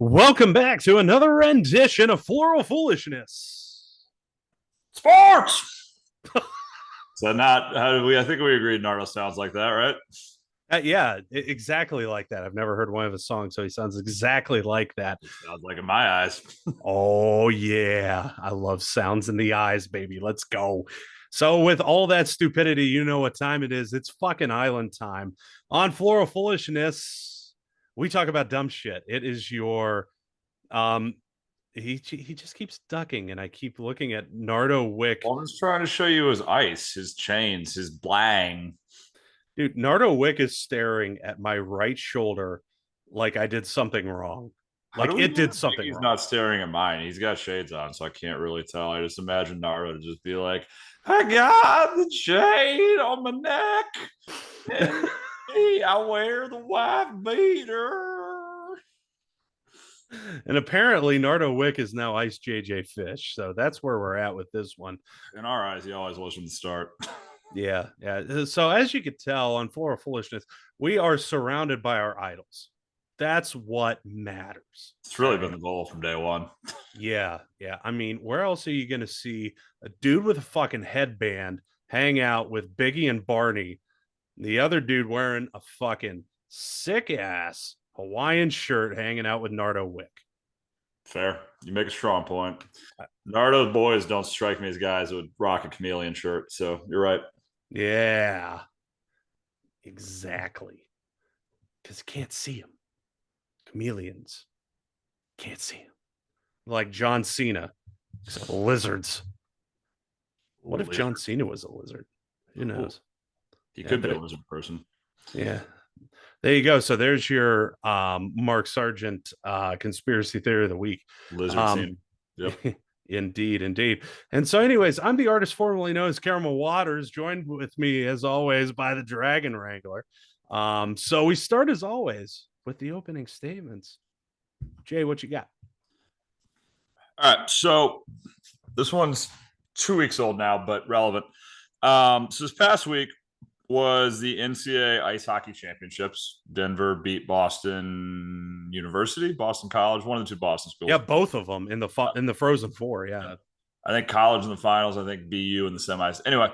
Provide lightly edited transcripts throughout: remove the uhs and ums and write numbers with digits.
Welcome back to another rendition of Floral Foolishness. Sports. So not how do we? I think we agreed. Nardo sounds like that, right? Yeah, exactly like that. I've never heard one of his songs, so he sounds exactly like that. It sounds like in my eyes. Oh, yeah. I love sounds in the eyes, baby. Let's go. So, with all that stupidity, you know what time it is. It's fucking island time. On Floral Foolishness, we talk about dumb shit. It is your um he just keeps ducking, and I keep looking at Nardo Wick. Well, I'm just trying to show you his ice, his chains, his blang. Dude, Nardo Wick is staring at my right shoulder like I did something wrong. How do Like we it did know? something He's wrong. not staring at mine. He's got shades on, so I can't really tell. I just imagine Naruto to just be like, "I got the chain on my neck, and I wear the wife beater." And apparently Nardo Wick is now Ice JJ Fish. So that's where we're at with this one. In our eyes, he always was from the start. Yeah, yeah. So as you could tell on Floor of Foolishness, we are surrounded by our idols. That's what matters. It's really Right? been the goal from day one. Yeah, yeah. I mean, where else are you going to see a dude with a fucking headband hang out with Biggie and Barney? The other dude wearing a fucking sick ass Hawaiian shirt hanging out with Nardo Wick. Fair. You make a strong point. Nardo boys don't strike me as guys who would rock a chameleon shirt. So you're right. Yeah, exactly. Because you can't see him. Chameleons can't see him. Like John Cena, except lizards. What if John Cena was a lizard? Who knows? He Yeah, could be a lizard person. yeah. There you go. So there's your Mark Sargent conspiracy theory of the week. Lizard Um, Cena. Yep. Indeed, indeed. And so, anyways, I'm the artist formerly known as Caramel Waters, joined with me as always by the Dragon Wrangler. So we start as always with the opening statements. Jay, what you got? All right. So this one's 2 weeks old now, but relevant. So this past week was the NCAA Ice Hockey Championships. Denver beat Boston University, Boston College, one of the two Boston Yeah, schools. both of them in the Frozen Four. Yeah. I think college in the finals. I think BU in the semis. Anyway,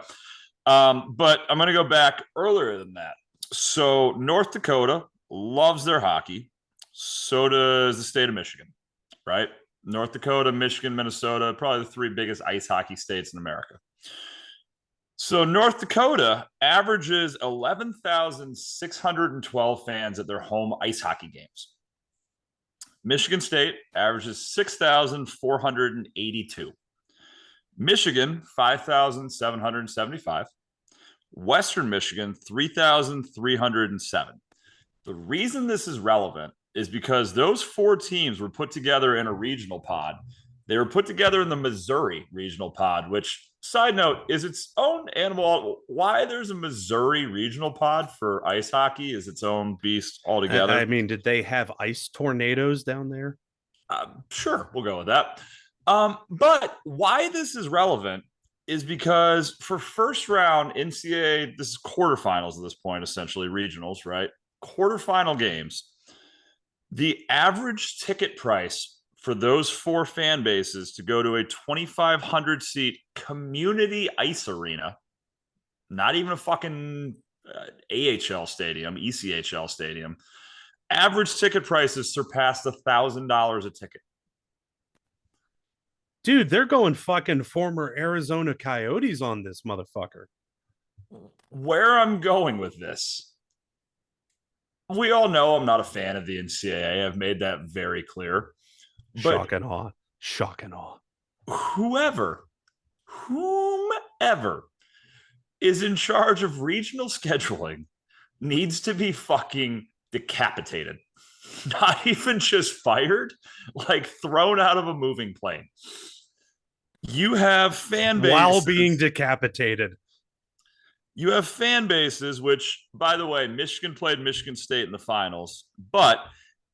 but I'm going to go back earlier than that. So North Dakota loves their hockey. So does the state of Michigan, right? North Dakota, Michigan, Minnesota, probably the three biggest ice hockey states in America. So North Dakota averages 11,612 fans at their home ice hockey games. Michigan State averages 6,482. Michigan, 5,775. Western Michigan, 3,307. The reason this is relevant is because those four teams were put together in a regional pod. They were put together in the Missouri regional pod, which, side note, is its own animal. Why there's a Missouri regional pod for ice hockey is its own beast altogether. I mean, did they have ice tornadoes down there? Sure, we'll go with that. But why this is relevant is because for first round NCAA, this is quarterfinals at this point, essentially regionals, right? Quarterfinal games. The average ticket price for those four fan bases to go to a 2,500 seat community ice arena, not even a fucking AHL stadium, ECHL stadium, average ticket prices surpassed $1,000 a ticket. Dude, they're going fucking former Arizona Coyotes on this motherfucker. Where I'm going with this, we all know I'm not a fan of the NCAA. I've made that very clear. Shock and awe. Shock and awe. Whomever is in charge of regional scheduling needs to be fucking decapitated. Not even just fired, like thrown out of a moving plane. You have fan bases while being decapitated. You have fan bases, which, by the way, Michigan played Michigan State in the finals. But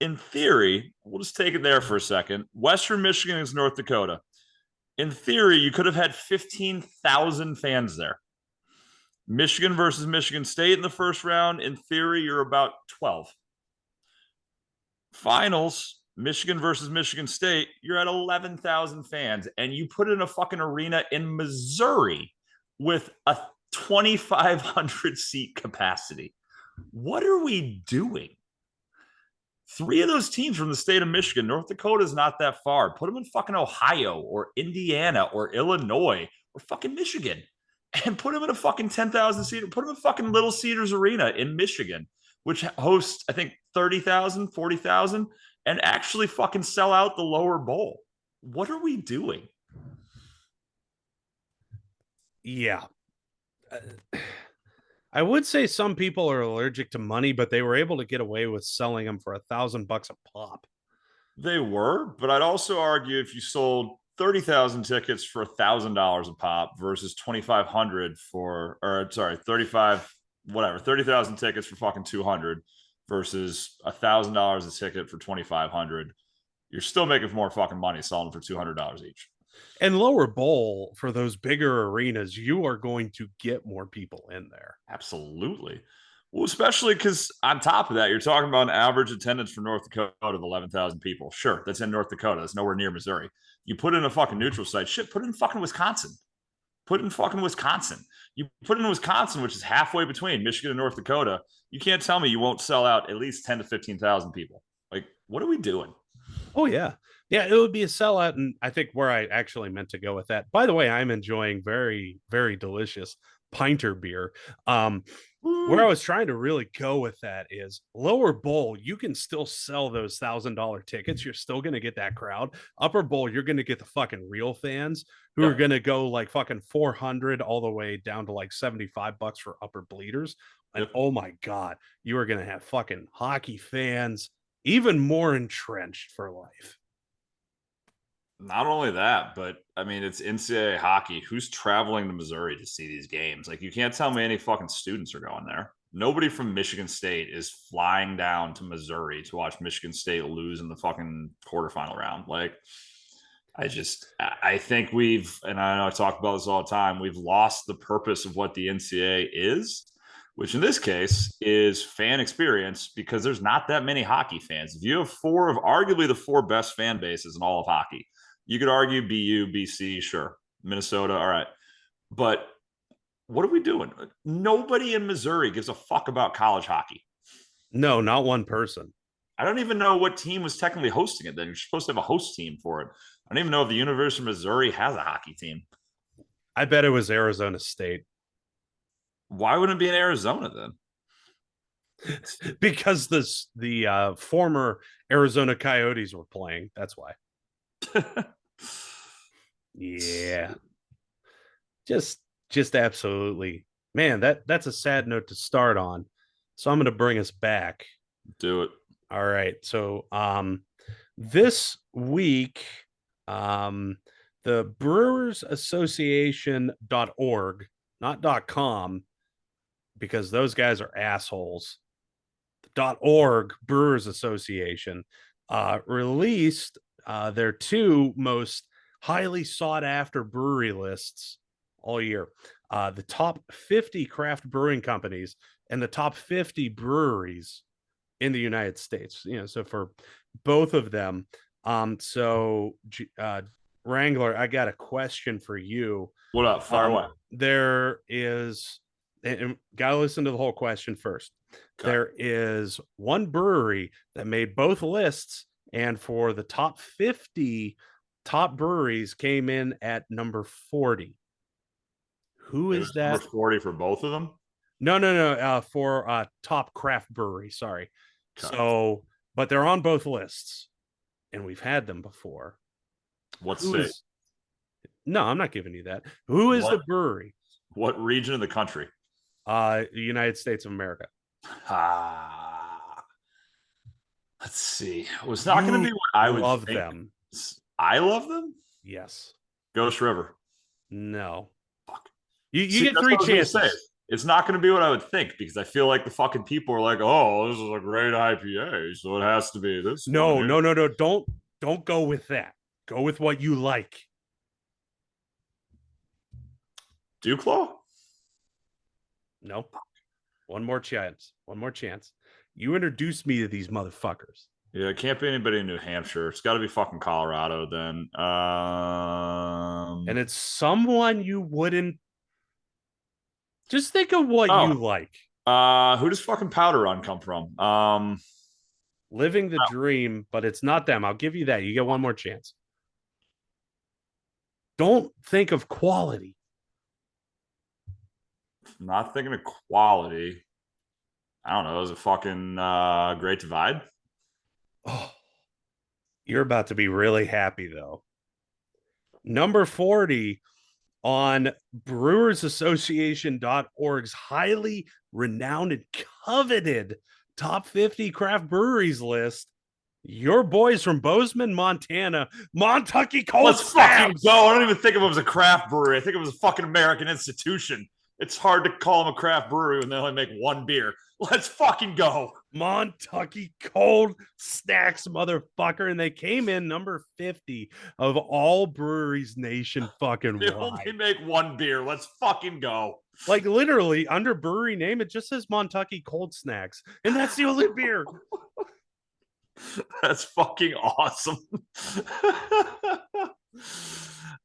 in theory, we'll just take it there for a second. Western Michigan is North Dakota. In theory, you could have had 15,000 fans there. Michigan versus Michigan State in the first round. In theory, you're about 12. Finals, Michigan versus Michigan State, you're at 11,000 fans, and you put in a fucking arena in Missouri with a 2,500 seat capacity. What are we doing? Three of those teams from the state of Michigan, North Dakota is not that far. Put them in fucking Ohio or Indiana or Illinois or fucking Michigan and put them in a fucking 10,000 seat. Put them in fucking Little Cedars Arena in Michigan, which hosts, I think, 30,000, 40,000, and actually fucking sell out the lower bowl. What are we doing? Yeah. I would say some people are allergic to money, but they were able to get away with selling them for $1,000 a pop. They were, but I'd also argue if you sold 30,000 tickets for $1,000 a pop versus 2,500 for, or sorry, 35, whatever, 30,000 tickets for fucking 200 versus $1,000 a ticket for 2,500, you're still making more fucking money selling for $200 each. And lower bowl for those bigger arenas, you are going to get more people in there. Absolutely. Well, especially because on top of that, you're talking about an average attendance for North Dakota of 11,000 people. Sure, that's in North Dakota. That's nowhere near Missouri. You put in a fucking neutral site. Shit, put it in fucking Wisconsin. Put it in fucking Wisconsin. You put it in Wisconsin, which is halfway between Michigan and North Dakota. You can't tell me you won't sell out at least 10 to 15,000 people. Like, what are we doing? Oh, yeah. Yeah, it would be a sellout. And I think where I actually meant to go with that, by the way, I'm enjoying very, very delicious pinter beer. Where I was trying to really go with that is lower bowl, you can still sell those $1,000 tickets. You're still going to get that crowd. Upper bowl, you're going to get the fucking real fans who are going to go like fucking 400 all the way down to like $75 for upper bleeders. And oh my God, you are going to have fucking hockey fans even more entrenched for life. Not only that, but I mean, it's NCAA hockey. Who's traveling to Missouri to see these games? Like, you can't tell me any fucking students are going there. Nobody from Michigan State is flying down to Missouri to watch Michigan State lose in the fucking quarterfinal round. Like, I think and I know I talk about this all the time, we've lost the purpose of what the NCAA is, which in this case is fan experience because there's not that many hockey fans. If you have four of arguably the four best fan bases in all of hockey, you could argue BU, BC, sure. Minnesota, all right. But what are we doing? Nobody in Missouri gives a fuck about college hockey. No, not one person. I don't even know what team was technically hosting it then. You're supposed to have a host team for it. I don't even know if the University of Missouri has a hockey team. I bet it was Arizona State. Why wouldn't it be in Arizona then? Because the former Arizona Coyotes were playing. That's why. Yeah. Just absolutely. Man, that's a sad note to start on. So I'm going to bring us back. Do it. All right. So this week the Brewers Association.org, not .com, because those guys are assholes. .org, Brewers Association, released their two most highly sought after brewery lists all year. The top 50 craft brewing companies and the top 50 breweries in the United States. You know, so for both of them. Wrangler, I got a question for you. What up? Fire away. There is, and gotta listen to the whole question first. Okay. There is one brewery that made both lists, and for the top 50 top breweries came in at number 40. Who is that? Number 40 for both of them? No. For top craft brewery. Sorry. Okay. So, but they're on both lists, and we've had them before. What state? No, I'm not giving you that. Who is the brewery? What region of the country? The United States of America. Let's see. It was not going to be what I would love think. Them. I love them? Yes. Ghost River. No. Fuck. You get three chances. It's not going to be what I would think because I feel like the fucking people are like, oh, this is a great IPA, so it has to be this. No. Don't go with that. Go with what you like. Duclaw? No. One more chance. You introduced me to these motherfuckers. Yeah, it can't be anybody in New Hampshire. It's got to be fucking Colorado then. And it's someone you wouldn't just think of what you Oh, like. who does fucking Powder Run come from? Living the dream, but it's not them. I'll give you that. You get one more chance. Don't think of quality. Not thinking of quality. I don't know. Is it fucking Great Divide? Oh, you're about to be really happy though. Number 40 on brewersassociation.org's highly renowned and coveted top 50 craft breweries list. Your boys from Bozeman, Montana, Montucky Cold Let's fucking Snaps. go. I don't even think of it as a craft brewery. I think it was a fucking American institution. It's hard to call them a craft brewery when they only make one beer. Let's fucking go. Montucky Cold Snacks, motherfucker. And they came in number 50 of all breweries nation fucking They wide. only make one beer. Let's fucking go. Like literally under brewery name, it just says Montucky Cold Snacks. And that's the only beer. That's fucking awesome.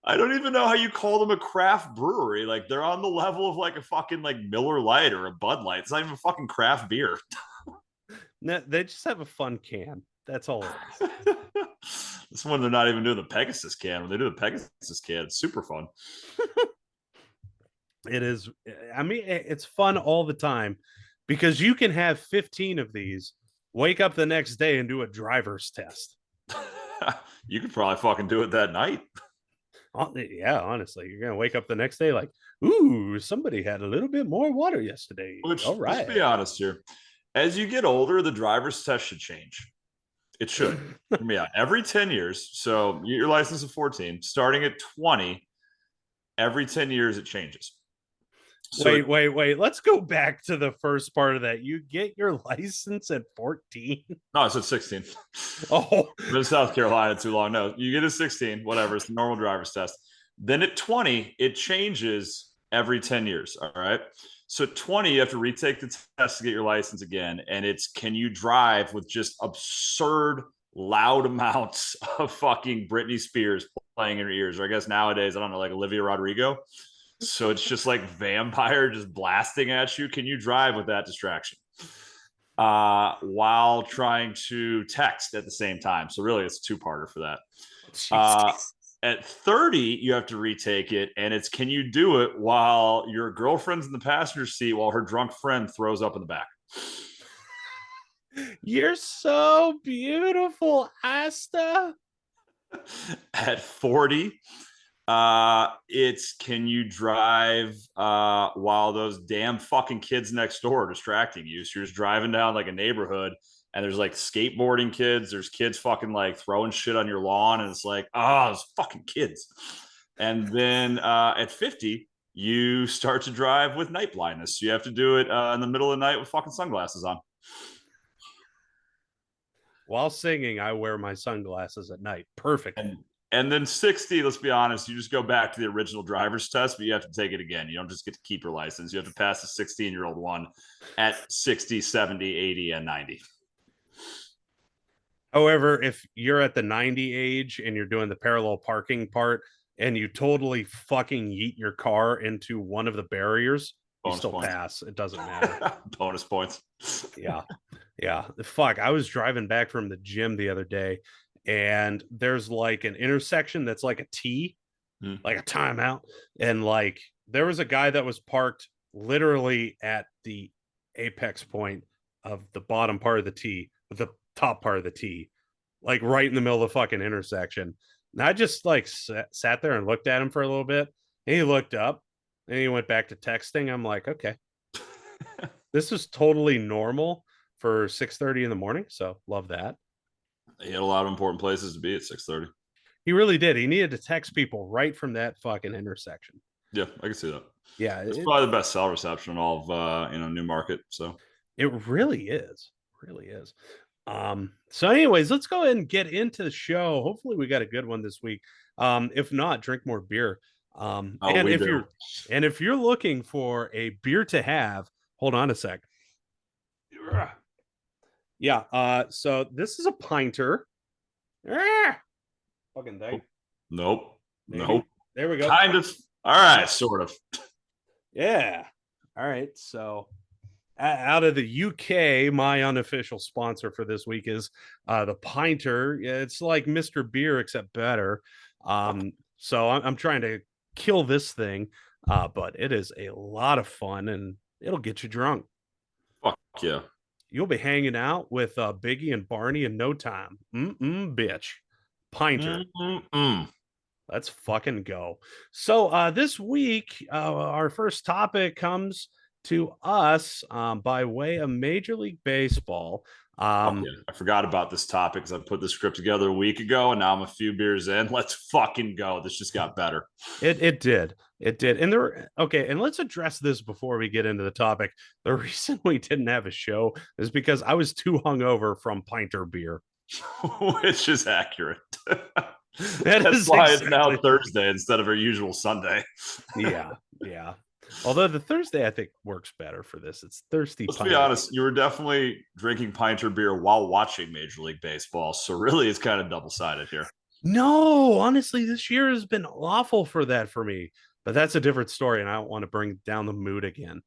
I don't even know how you call them a craft brewery. Like they're on the level of like a fucking like Miller Lite or a Bud Light. It's not even a fucking craft beer. No, they just have a fun can. That's all it is. This one they're not even doing the Pegasus can. When they do the Pegasus can, it's super fun. It is. I mean, it's fun all the time because you can have 15 of these, wake up the next day and do a driver's test. You could probably fucking do it that night. Yeah, honestly, you're gonna wake up the next day like, ooh, somebody had a little bit more water yesterday. Which, All let's right. be honest here. As you get older, the driver's test should change. It should. Yeah, every 10 years. So your license is 14, starting at 20, every 10 years it changes. So Wait. Let's go back to the first part of that. You get your license at 14. no, it's at 16. Oh, Been in South Carolina too long. No, you get a 16, whatever. It's the normal driver's test. Then at 20, it changes every 10 years. All right. So at 20, you have to retake the test to get your license again. And it's can you drive with just absurd loud amounts of fucking Britney Spears playing in your ears? Or I guess nowadays, I don't know, like Olivia Rodrigo. So it's just like vampire just blasting at you. Can you drive with that distraction? While trying to text at the same time. So really, it's a two-parter for that. At 30, you have to retake it, and it's can you do it while your girlfriend's in the passenger seat while her drunk friend throws up in the back? you're so beautiful, Asta. At 40, it's can you drive while those damn fucking kids next door are distracting you? So you're just driving down like a neighborhood and there's like skateboarding kids, there's kids fucking like throwing shit on your lawn, and it's like, oh, those fucking kids. And then at 50, you start to drive with night blindness. So you have to do it in the middle of the night with fucking sunglasses on. While singing, I wear my sunglasses at night. Perfect. And then 60, let's be honest, you just go back to the original driver's test, but you have to take it again. You don't just get to keep your license. You have to pass the 16-year-old one at 60, 70, 80, and 90. However, if you're at the 90 age and you're doing the parallel parking part and you totally fucking yeet your car into one of the barriers, you Bonus still points. pass. It doesn't matter. Bonus points. Yeah. Yeah. Fuck. I was driving back from the gym the other day and there's like an intersection that's like a T, like a timeout. And like there was a guy that was parked literally at the apex point of the bottom part of the T, the top part of the T, like right in the middle of the fucking intersection. And I just like sat there and looked at him for a little bit. And he looked up and he went back to texting. I'm like, okay, this is totally normal for 6:30 in the morning. So love that. He had a lot of important places to be at 6:30. He really did. He needed to text people right from that fucking intersection. Yeah, I can see that. Yeah, it's probably the best cell reception in all of Newmarket. So it really is. Really is. So anyways, let's go ahead and get into the show. Hopefully we got a good one this week. If not, drink more beer. If you're looking for a beer to have, hold on a sec. Yeah. So this is a pinter. Ah, fucking thing. Nope. Maybe. Nope. There we go. Kind of. All right, sort of. Yeah. All right. So out of the UK, my unofficial sponsor for this week is the Pinter. Yeah, it's like Mr. Beer except better. So I'm trying to kill this thing, but it is a lot of fun and it'll get you drunk. Fuck yeah. You'll be hanging out with Biggie and Barney in no time. Bitch. Pinter. Mm-mm-mm. Let's fucking go. So this week, our first topic comes to us by way of Major League Baseball. Fuck yeah. I forgot about this topic because I put the script together a week ago and now I'm a few beers in. Let's fucking go. This just got better. It did, and there. Okay, and let's address this before we get into the topic. The reason we didn't have a show is because I was too hungover from Pinter beer. Which is accurate. That That's is why it's now exactly. Thursday instead of our usual Sunday. Yeah, yeah. Although the Thursday I think works better for this. It's thirsty Let's be Pinter. honest, you were definitely drinking pinter beer while watching Major League Baseball. So really it's kind of double sided here. No, honestly, this year has been awful for that for me. But that's a different story, and I don't want to bring down the mood again.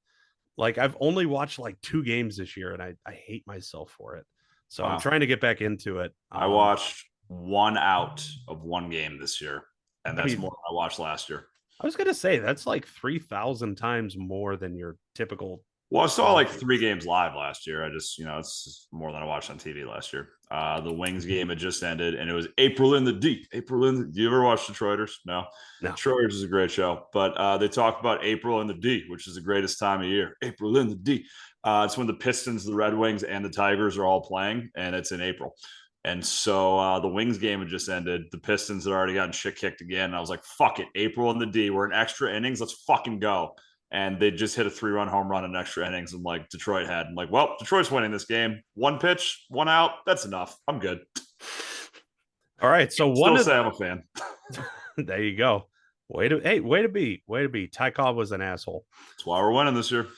Like I've only watched like 2 games this year, and I hate myself for it. So I'm Wow. trying to get back into it. I watched one out of one game this year, and I that's mean, more than I watched last year. I was gonna say that's like 3,000 times more than your typical Well, I saw ball like game. 3 games live last year. I just, it's more than I watched on TV last year. The Wings game had just ended, and it was April in the D. April in the. Do you ever watch Detroiters? No. No, Detroiters is a great show, but they talk about April in the D, which is the greatest time of year. April in the D. It's when the Pistons, the Red Wings, and the Tigers are all playing, and it's in April. And so the Wings game had just ended. The Pistons had already gotten shit kicked again. And I was like, fuck it. April in the D. We're in extra innings. Let's fucking go. And they just hit a 3-run home run in extra innings. And like Detroit had. I'm like, well, Detroit's winning this game. One pitch, one out. That's enough. I'm good. all right. So one Still of say I'm a fan. there you go. Way to be. Ty Cobb was an asshole That's why we're winning this year.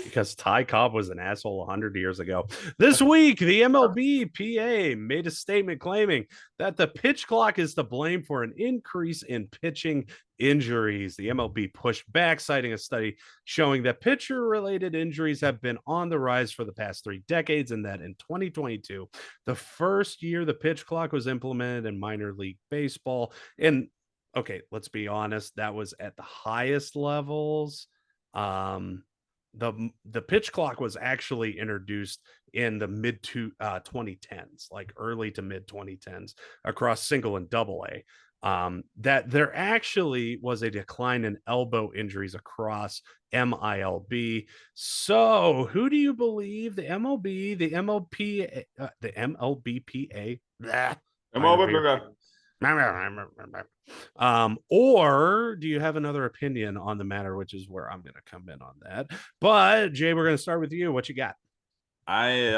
because Ty Cobb was an asshole 100 years ago. This week, the MLB PA made a statement claiming that the pitch clock is to blame for an increase in pitching injuries. The MLB pushed back, citing a study showing that pitcher related injuries have been on the rise for the past 3 decades, and that in 2022, the first year the pitch clock was implemented in minor league baseball. And okay, let's be honest, that was at the highest levels. Um, the pitch clock was actually introduced in the mid to 2010s, like early to mid 2010s across single and double A. That there actually was a decline in elbow injuries across MILB. So, who do you believe, the MLB, the MLP, the MLBPA? Blah, I'm over here. or do you have another opinion on the matter, which is where I'm going to come in on that? But Jay, we're going to start with you. What you got? I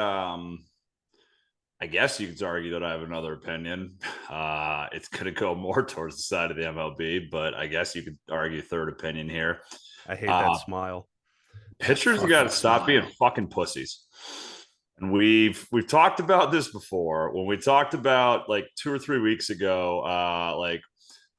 guess you could argue that I have another opinion. It's going to go more towards the side of the MLB, but I guess you could argue third opinion here. I hate that Uh, smile. That Pitchers have got to fucking stop being smile. fucking pussies. And we've talked about this before when we talked about like 2 or 3 weeks ago, like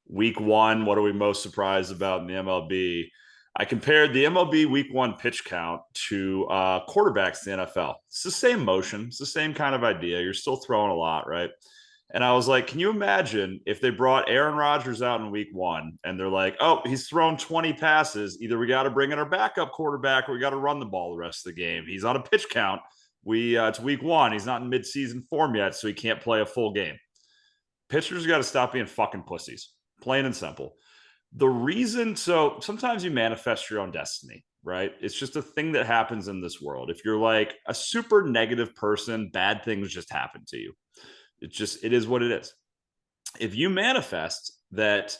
week one, what are we most surprised about in the MLB? I compared the MLB week one pitch count to quarterbacks in the NFL. It's the same motion, it's the same kind of idea. You're still throwing a lot, right? And I was like, can you imagine if they brought Aaron Rodgers out in week one and they're like, oh, he's thrown 20 passes. Either we got to bring in our backup quarterback or we got to run the ball the rest of the game. He's on a pitch count. It's week one. He's not in midseason form yet, so he can't play a full game. Pitchers got to stop being fucking pussies, plain and simple. The reason, so sometimes you manifest your own destiny, right? It's just a thing that happens in this world. If you're like a super negative person, bad things just happen to you. It is what it is. If you manifest that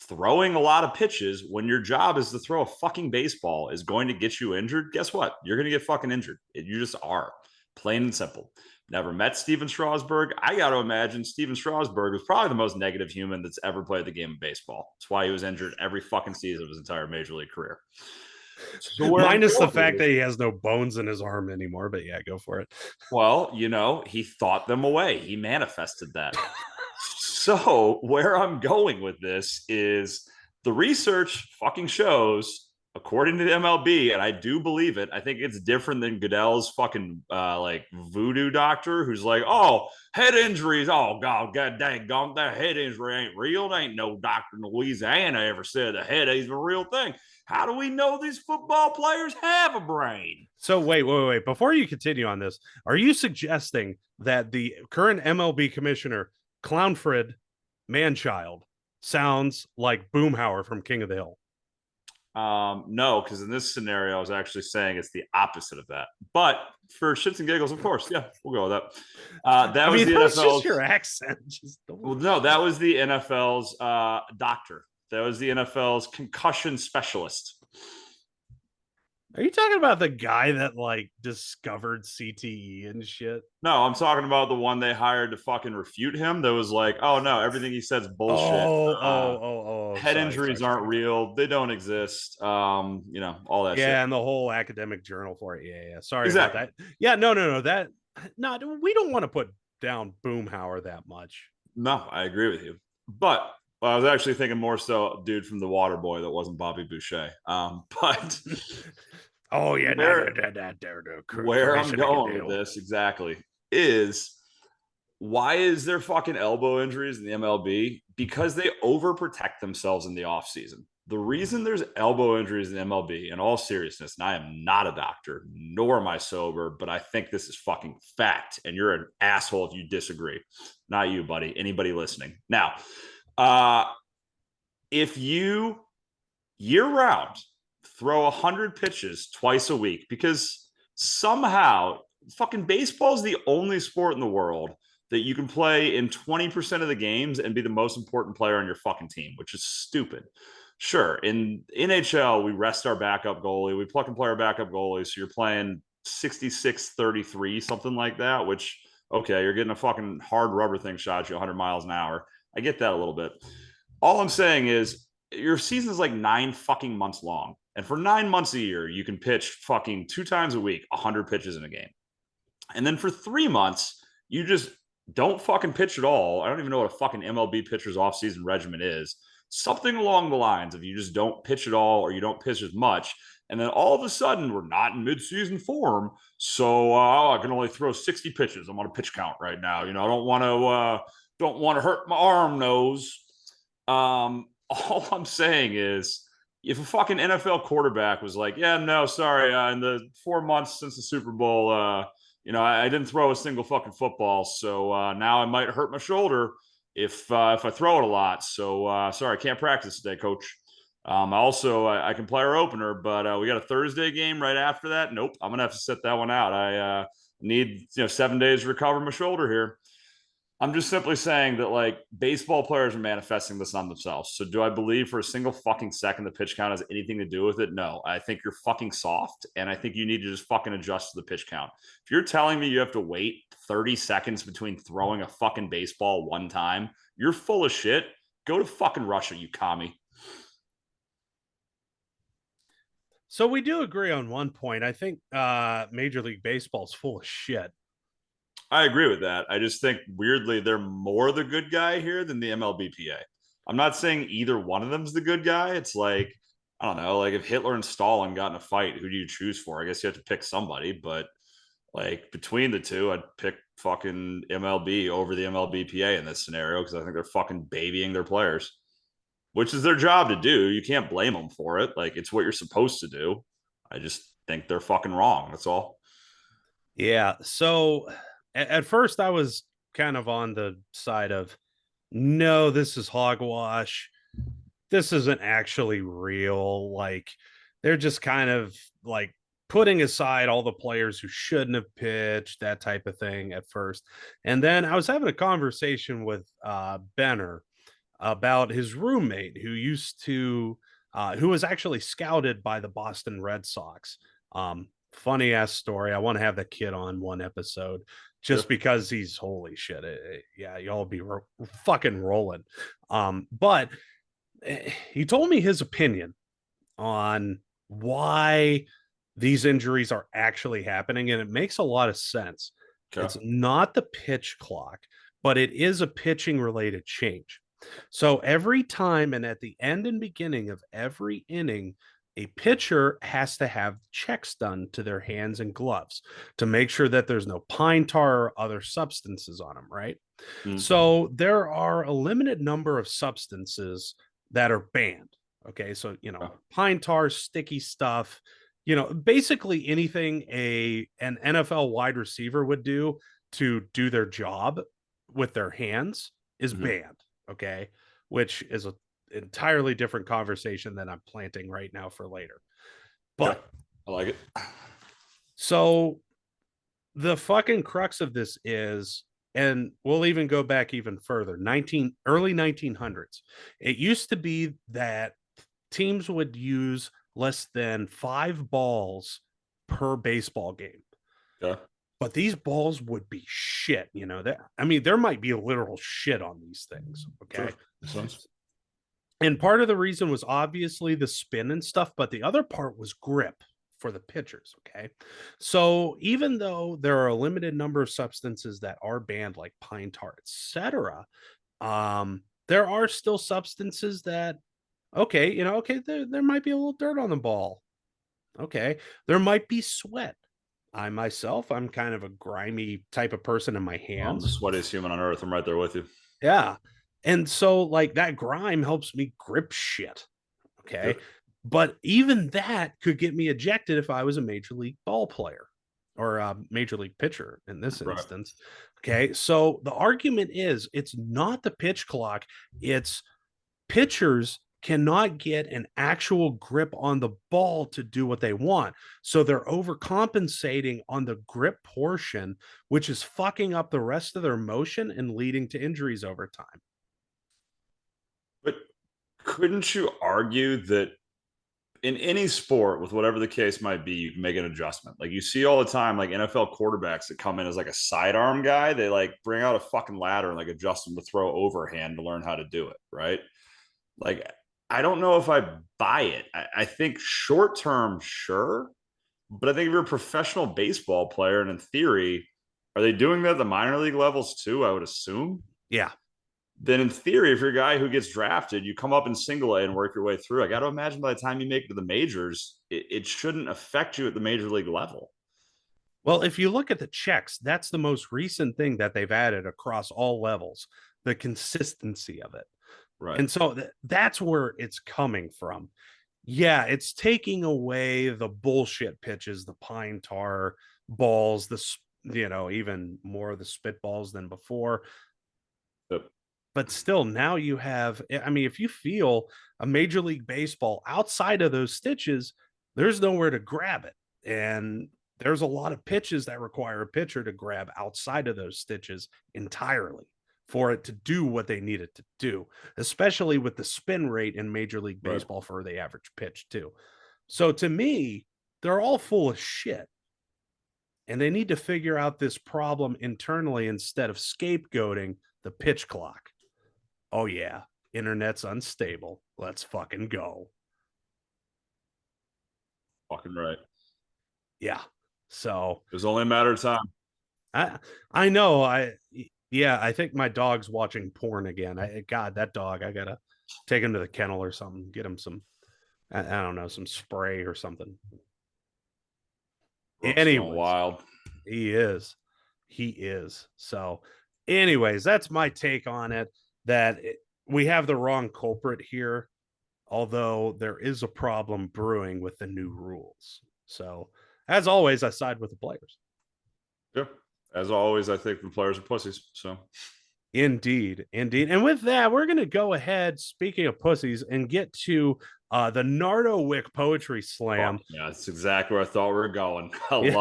throwing a lot of pitches when your job is to throw a fucking baseball is going to get you injured, guess what? You're going to get fucking injured. You just are. Plain and simple. Never met Steven Strasburg. I got to imagine Steven Strasburg was probably the most negative human that's ever played the game of baseball. That's why he was injured every fucking season of his entire major league career. So where I'm Minus the going with fact this, that he has no bones in his arm anymore. But yeah, go for it. well, he thought them away. He manifested that. So where I'm going with this is the research fucking shows, according to the MLB, and I do believe it. I think it's different than Goodell's fucking like voodoo doctor, who's like, oh, head injuries. Oh god dang, gone that head injury ain't real. There ain't no doctor in Louisiana ever said a headache's a real thing. How do we know these football players have a brain? So wait. Before you continue on this, are you suggesting that the current MLB commissioner, Clownfred Manchild, sounds like Boomhauer from King of the Hill? No, because in this scenario, I was actually saying it's the opposite of that. But for shits and giggles, of course, yeah, we'll go with that. That I was mean, the that was just NFL's. your accent. Just Well, no, that was the NFL's doctor. That was the NFL's concussion specialist. Are you talking about the guy that like discovered CTE and shit? No, I'm talking about the one they hired to fucking refute him. That was like, oh no, everything he said's bullshit. Head Sorry. injuries aren't real. They don't exist. All that shit. Yeah, and the whole academic journal for it. Yeah. Sorry about Exactly. that. Yeah, no. That no, we don't want to put down Boomhauer that much. No, I agree with you. But I was actually thinking more so dude from the Water Boy that wasn't Bobby Boucher. But Oh yeah, where no, where I'm Croatian going with deal. this exactly is why is there fucking elbow injuries in the MLB? Because they overprotect themselves in the offseason. The reason there's elbow injuries in the MLB, in all seriousness, and I am not a doctor, nor am I sober, but I think this is fucking fact. And you're an asshole if you disagree. Not you, buddy. Anybody listening. Now, uh, if you year round throw 100 pitches twice a week, because somehow fucking baseball is the only sport in the world that you can play in 20% of the games and be the most important player on your fucking team, which is stupid. Sure, in NHL, we rest our backup goalie, we pluck and play our backup goalie, so you're playing 66-33, something like that, which, okay, you're getting a fucking hard rubber thing shot at you 100 miles an hour. I get that a little bit. All I'm saying is your season is like 9 fucking months long. And for 9 months a year, you can pitch fucking 2 times a week, 100 pitches in a game. And then for 3 months, you just don't fucking pitch at all. I don't even know what a fucking MLB pitcher's offseason regimen is. Something along the lines of you just don't pitch at all or you don't pitch as much. And then all of a sudden, we're not in midseason form. So I can only throw 60 pitches. I'm on a pitch count right now. I don't want to hurt my arm nose. All I'm saying is if a fucking NFL quarterback was like, yeah, no, sorry, in the 4 months since the Super Bowl, I didn't throw a single fucking football, so now I might hurt my shoulder if I throw it a lot. So sorry, I can't practice today, coach. I can play our opener, but we got a Thursday game right after that. Nope, I'm gonna have to sit that one out. I need 7 days to recover my shoulder here. I'm just simply saying that like baseball players are manifesting this on themselves. So do I believe for a single fucking second the pitch count has anything to do with it? No. I think you're fucking soft and I think you need to just fucking adjust to the pitch count. If you're telling me you have to wait 30 seconds between throwing a fucking baseball one time, you're full of shit. Go to fucking Russia, you commie. So we do agree on one point. I think Major League Baseball's full of shit. I agree with that. I just think weirdly they're more the good guy here than the MLBPA. I'm not saying either one of them's the good guy. It's like, I don't know, like if Hitler and Stalin got in a fight, who do you choose for? I guess you have to pick somebody, but like between the two, I'd pick fucking MLB over the MLBPA in this scenario because I think they're fucking babying their players, which is their job to do. You can't blame them for it. Like it's what you're supposed to do. I just think they're fucking wrong. That's all. Yeah. So at first I was kind of on the side of no, this is hogwash. This isn't actually real. Like they're just kind of like putting aside all the players who shouldn't have pitched, that type of thing at first. And then I was having a conversation with Benner about his roommate who was actually scouted by the Boston Red Sox. Funny ass story. I want to have the kid on one episode just Sure. because he's holy shit. Yeah, y'all be fucking rolling. But he told me his opinion on why these injuries are actually happening, and it makes a lot of sense. Okay. It's not the pitch clock, but it is a pitching related change. So every time and at the end and beginning of every inning, a pitcher has to have checks done to their hands and gloves to make sure that there's no pine tar or other substances on them, right? Mm. So there are a limited number of substances that are banned. Okay. So, Okay. pine tar, sticky stuff, basically anything an NFL wide receiver would do their job with their hands is Mhm. banned. Okay. Which is an entirely different conversation that I'm planting right now for later. Okay. But I like it. so the fucking crux of this is, and we'll even go back even further, early 1900s. It used to be that teams would use less than 5 balls per baseball game, Okay. but these balls would be shit. That, I mean, there might be a literal shit on these things. Sure. Okay. Makes sense. And part of the reason was obviously the spin and stuff, but the other part was grip for the pitchers. Okay. So even though there are a limited number of substances that are banned, like pine tar, etc., there are still substances that, okay, okay, there might be a little dirt on the ball. Okay. There might be sweat. I myself, I'm kind of a grimy type of person in my I'm the hands. sweatiest human on earth. I'm right there with you. Yeah. And so, like, that grime helps me grip shit. Okay. Good. But even that could get me ejected if I was a major league ball player or a major league pitcher in this Right. instance. Okay. So the argument is it's not the pitch clock, it's pitchers cannot get an actual grip on the ball to do what they want. So they're overcompensating on the grip portion, which is fucking up the rest of their motion and leading to injuries over time. But couldn't you argue that in any sport, with whatever the case might be, you can make an adjustment? Like you see all the time, like NFL quarterbacks that come in as like a sidearm guy, they like bring out a fucking ladder and like adjust them to throw overhand to learn how to do it, right? Like, I don't know if I buy it. I think short term, sure. But I think if you're a professional baseball player, and in theory, are they doing that at the minor league levels too? I would assume. Yeah. Then in theory, if you're a guy who gets drafted, you come up in single A and work your way through. I got to imagine by the time you make it to the majors, it shouldn't affect you at the major league level. Well, if you look at the checks, that's the most recent thing that they've added across all levels, the consistency of it. Right. And so that's where it's coming from. Yeah, it's taking away the bullshit pitches, the pine tar balls, even more of the spitballs than before. Yep. But still, now you have, I mean, if you feel a Major League Baseball outside of those stitches, there's nowhere to grab it. And there's a lot of pitches that require a pitcher to grab outside of those stitches entirely for it to do what they need it to do, especially with the spin rate in Major League Right. Baseball for the average pitch, too. So to me, they're all full of shit. And they need to figure out this problem internally instead of scapegoating the pitch clock. Oh, yeah, internet's unstable. Let's fucking go. Fucking right. Yeah. So It was only a matter of time. I I know yeah, I think my dog's watching porn again. God, that dog, I gotta take him to the kennel or something, get him some, I don't know, some spray or something. Brooks going Anyways, wild. he is. He is. So, anyways, that's my take on it. We have the wrong culprit here, although there is a problem brewing with the new rules. So, as always, I side with the players. Yeah. As always, I think the players are pussies. So Indeed, indeed. And with that, we're going to go ahead, speaking of pussies, and get to the Nardo Wick Poetry Slam. fuck yeah, that's exactly where I thought we were going. I Yeah.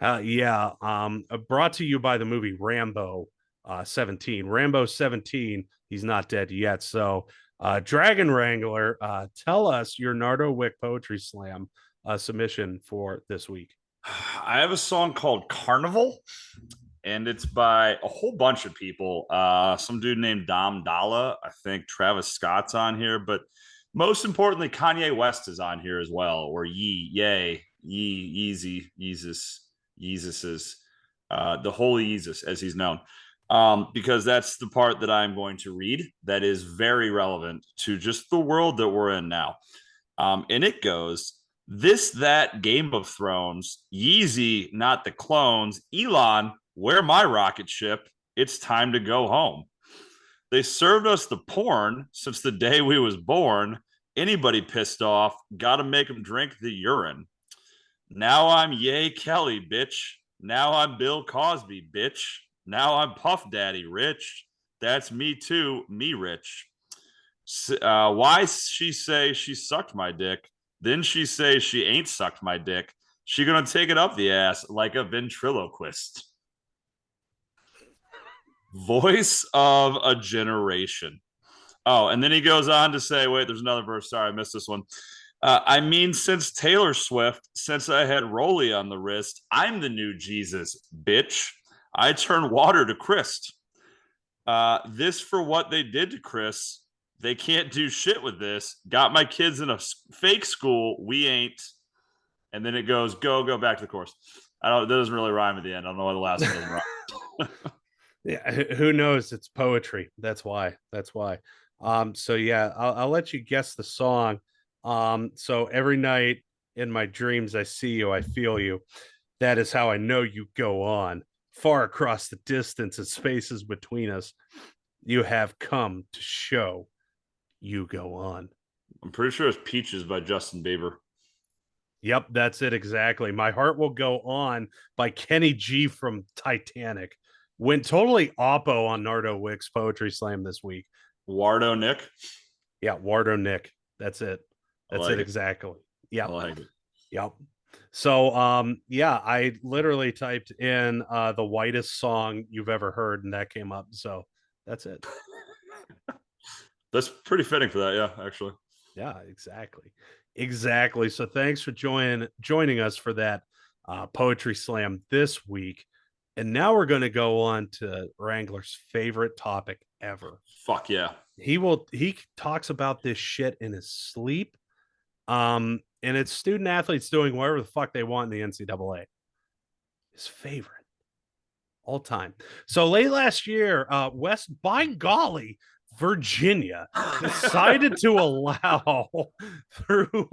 love Yeah. Brought to you by the movie Rambo 17. Rambo 17, he's not dead yet. So, Dragon Wrangler, tell us your Nardo Wick Poetry Slam submission for this week. I have a song called Carnival, and it's by a whole bunch of people. Some dude named Dom Dalla. I think Travis Scott's on here, but Most importantly, Kanye West is on here as well, or Yeezy, Yeezus, the Holy Yeezus, as he's known. Because that's the part that I'm going to read that is very relevant to just the world that we're in now. And it goes, this, that, Game of Thrones, Yeezy, not the clones, Elon, where my rocket ship? It's time to go home. They served us the porn since the day we was born. Anybody pissed off, gotta make them drink the urine. Now I'm Ye Kelly, bitch. Now I'm Bill Cosby, bitch. Now I'm Puff Daddy, rich. That's me too, me rich. Why she say she sucked my dick? Then she say she ain't sucked my dick. She gonna take it up the ass like a ventriloquist. Voice of a generation. Oh, and then he goes on to say, wait, there's another verse. Sorry, I missed this one. I mean, since Taylor Swift, since I had Rolly on the wrist, I'm the new Jesus, bitch. I turn water to Christ. This for what they did to Chris. They can't do shit with this. Got my kids in a fake school. We ain't. And then it goes, go back to the chorus. I don't. That doesn't really rhyme at the end. I don't know why the last one doesn't rhyme. Yeah, who knows? It's poetry. That's why. That's why. So yeah, I'll let you guess the song. So every night in my dreams, I see you, I feel you. That is how I know you go on far across the distance and spaces between us. You have come to show you go on. I'm pretty sure it's Peaches by Justin Bieber. Yep, that's it exactly. My Heart Will Go On by Kenny G from Titanic. Went totally oppo on Nardo Wick's Poetry Slam this week. Wardo Nick. Yeah, Wardo Nick. That's it. That's like it exactly. Yep. I like it. Yep. So yeah, I literally typed in the whitest song you've ever heard, and that came up. So that's it. That's pretty fitting for that, yeah, actually. Yeah, exactly. Exactly. So thanks for joining us for that poetry slam this week. And now we're going to go on to Wrangler's favorite topic ever. Fuck yeah. He talks about this shit in his sleep. And it's student athletes doing whatever the fuck they want in the NCAA. His favorite all time. So late last year, West, by golly, Virginia decided to allow through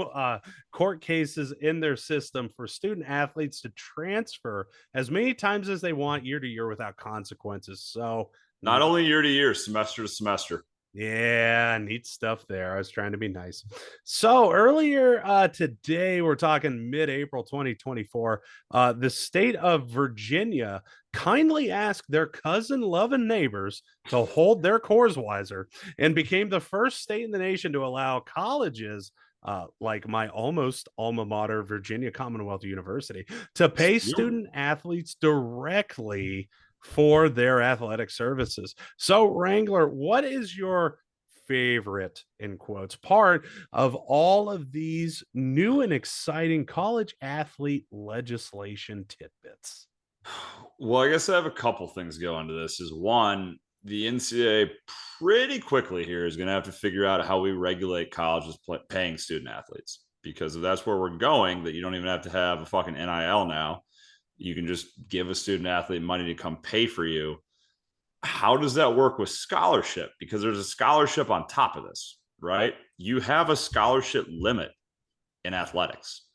court cases in their system for student athletes to transfer as many times as they want year to year without consequences. So not only year to year, semester to semester. Yeah, neat stuff there. I was trying to be nice. So earlier today, we're talking mid-April 2024, the state of Virginia kindly asked their cousin-loving neighbors to hold their cores wiser and became the first state in the nation to allow colleges like my almost alma mater, Virginia Commonwealth University, to pay student athletes directly for their athletic services. So, Wrangler, what is your favorite, in quotes, part of all of these new and exciting college athlete legislation tidbits? Well, I guess I have a couple things go into this. Is one, the NCAA pretty quickly here is going to have to figure out how we regulate colleges paying student athletes, because if that's where we're going, that you don't even have to have a fucking NIL now. You can just give a student athlete money to come pay for you. How does that work with scholarship? Because there's a scholarship on top of this, right? You have a scholarship limit in athletics.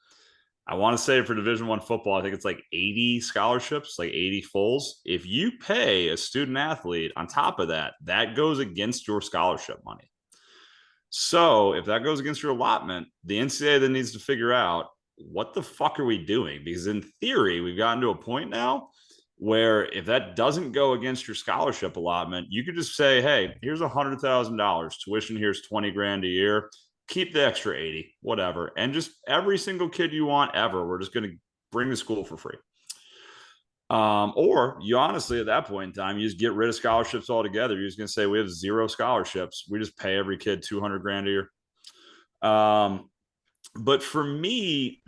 I want to say for Division I football, I think it's like 80 scholarships, like 80 fulls. If you pay a student athlete on top of that, that goes against your scholarship money. So if that goes against your allotment, the NCAA then needs to figure out, what the fuck are we doing? Because in theory, we've gotten to a point now where if that doesn't go against your scholarship allotment, you could just say, hey, here's $100,000 tuition. Here's 20 grand a year. Keep the extra 80, whatever. And just every single kid you want ever, we're just going to bring to school for free. Or you honestly, at that point in time, you just get rid of scholarships altogether. You're just going to say, we have 0 scholarships. We just pay every kid 200 grand a year. But for me,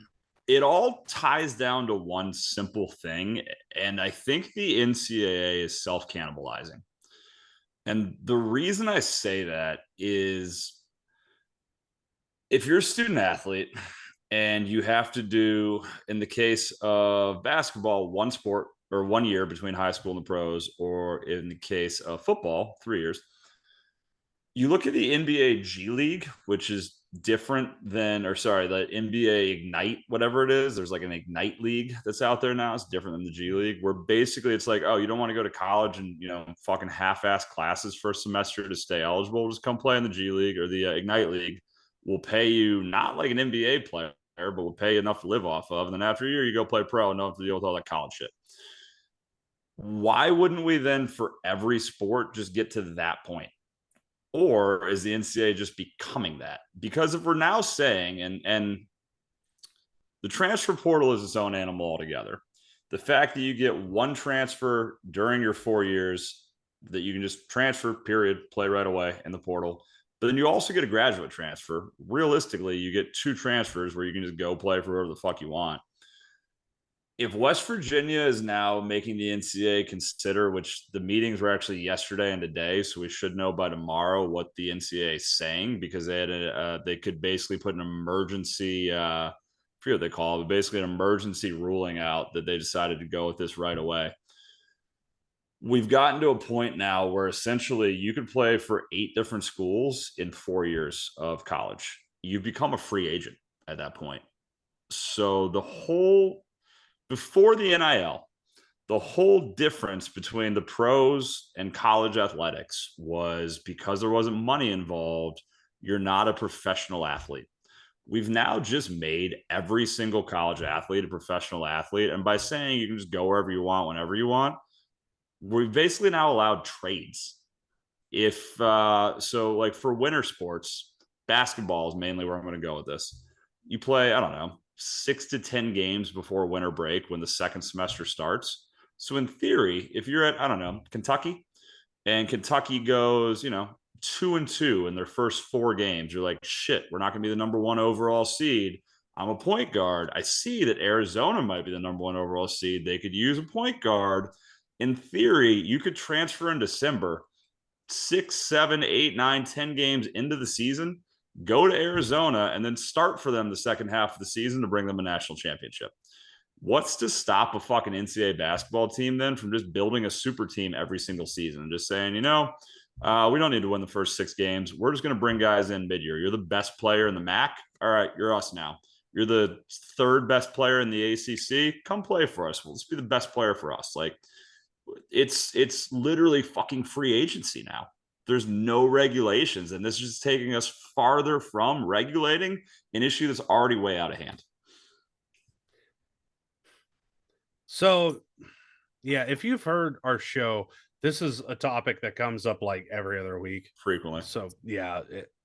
it all ties down to one simple thing. And I think the NCAA is self-cannibalizing. And the reason I say that is if you're a student athlete and you have to do, in the case of basketball, one sport or 1 year between high school and the pros, or in the case of football, 3 years, you look at the NBA G League, which is different than, or sorry, the NBA Ignite, whatever it is. There's like an Ignite League that's out there now. It's different than the G League, where basically it's like, oh, you don't want to go to college and, fucking half-ass classes for a semester to stay eligible. Just come play in the G League or the Ignite League. We'll pay you not like an NBA player, but we'll pay you enough to live off of. And then after a year, you go play pro and don't have to deal with all that college shit. Why wouldn't we then, for every sport, just get to that point? Or is the NCAA just becoming that? Because if we're now saying, and the transfer portal is its own animal altogether, the fact that you get one transfer during your 4 years that you can just transfer, period, play right away in the portal. But then you also get a graduate transfer. Realistically, you get two transfers where you can just go play for whoever the fuck you want. If West Virginia is now making the NCAA consider, which the meetings were actually yesterday and today, so we should know by tomorrow what the NCAA is saying, because they could basically put an emergency, I forget what they call it, but basically an emergency ruling out that they decided to go with this right away. We've gotten to a point now where essentially you could play for 8 different schools in 4 years of college. You become a free agent at that point. So before the NIL, the whole difference between the pros and college athletics was, because there wasn't money involved, you're not a professional athlete. We've now just made every single college athlete a professional athlete. And by saying you can just go wherever you want, whenever you want, we've basically now allowed trades. So like for winter sports, basketball is mainly where I'm going to go with this. You play, I don't know, 6 to 10 games before winter break when the second semester starts. So in theory, if you're at, I don't know, Kentucky, and Kentucky goes, 2-2 in their first 4 games, you're like, shit, we're not going to be the number one overall seed. I'm a point guard. I see that Arizona might be the number one overall seed. They could use a point guard. In theory, you could transfer in December, 6, 7, 8, 9, 10 games into the season, go to Arizona, and then start for them the second half of the season to bring them a national championship. What's to stop a fucking NCAA basketball team then from just building a super team every single season and just saying, we don't need to win the first 6 games. We're just going to bring guys in mid-year. You're the best player in the MAC. All right, you're us now. You're the third best player in the ACC. Come play for us. Let's be the best player for us. Like, it's literally fucking free agency now. There's no regulations, and this is just taking us farther from regulating an issue that's already way out of hand. So, yeah, if you've heard our show, this is a topic that comes up like every other week. Frequently. So, yeah,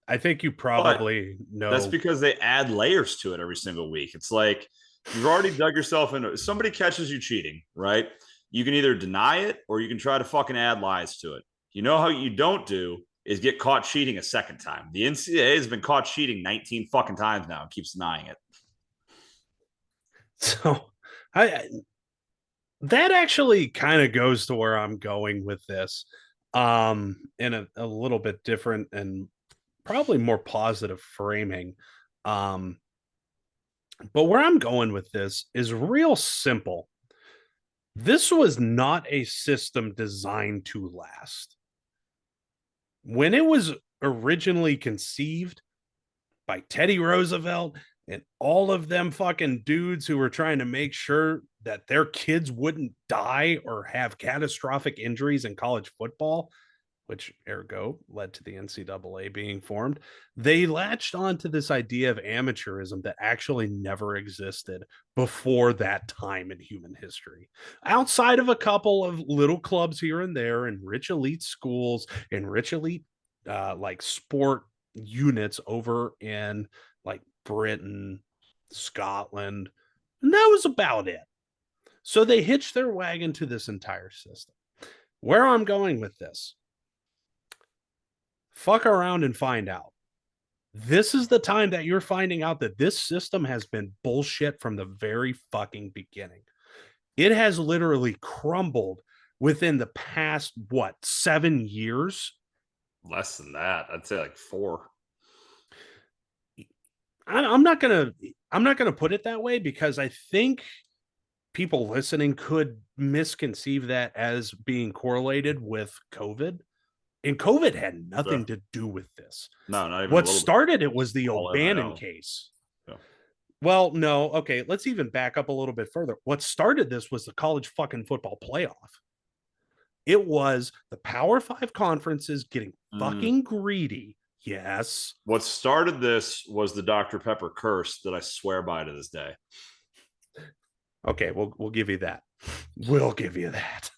I think you But probably know. that's because they add layers to it every single week. It's like you've already dug yourself into, somebody catches you cheating, right? You can either deny it or you can try to fucking add lies to it. You know how you don't do is get caught cheating a second time. The NCAA has been caught cheating 19 fucking times now and keeps denying it. So, that actually kind of goes to where I'm going with this, in a little bit different and probably more positive framing. Um, but where I'm going with this is real simple. This was not a system designed to last. When it was originally conceived by Teddy Roosevelt and all of them fucking dudes who were trying to make sure that their kids wouldn't die or have catastrophic injuries in college football, which ergo led to the NCAA being formed, they latched on to this idea of amateurism that actually never existed before that time in human history. Outside of a couple of little clubs here and there in rich elite schools and rich elite like sport units over in like Britain, Scotland, and that was about it. So they hitched their wagon to this entire system. Where I'm going with this, fuck around and find out. This is the time that you're finding out that this system has been bullshit from the very fucking beginning. It has literally crumbled within the past, 7 years? Less than that. I'd say like 4. I'm not gonna put it that way because I think people listening could misconceive that as being correlated with COVID. And COVID had Sure. nothing to do with this. No, not even a What little bit. started it was the All O'Bannon NIL. case. Yeah. Well, no, okay, let's even back up a little bit further. What started this was the college fucking football playoff. It was the Power Five conferences getting Mm. fucking greedy. Yes. What started this was the Dr. Pepper curse that I swear by to this day. Okay, we'll give you that. We'll give you that.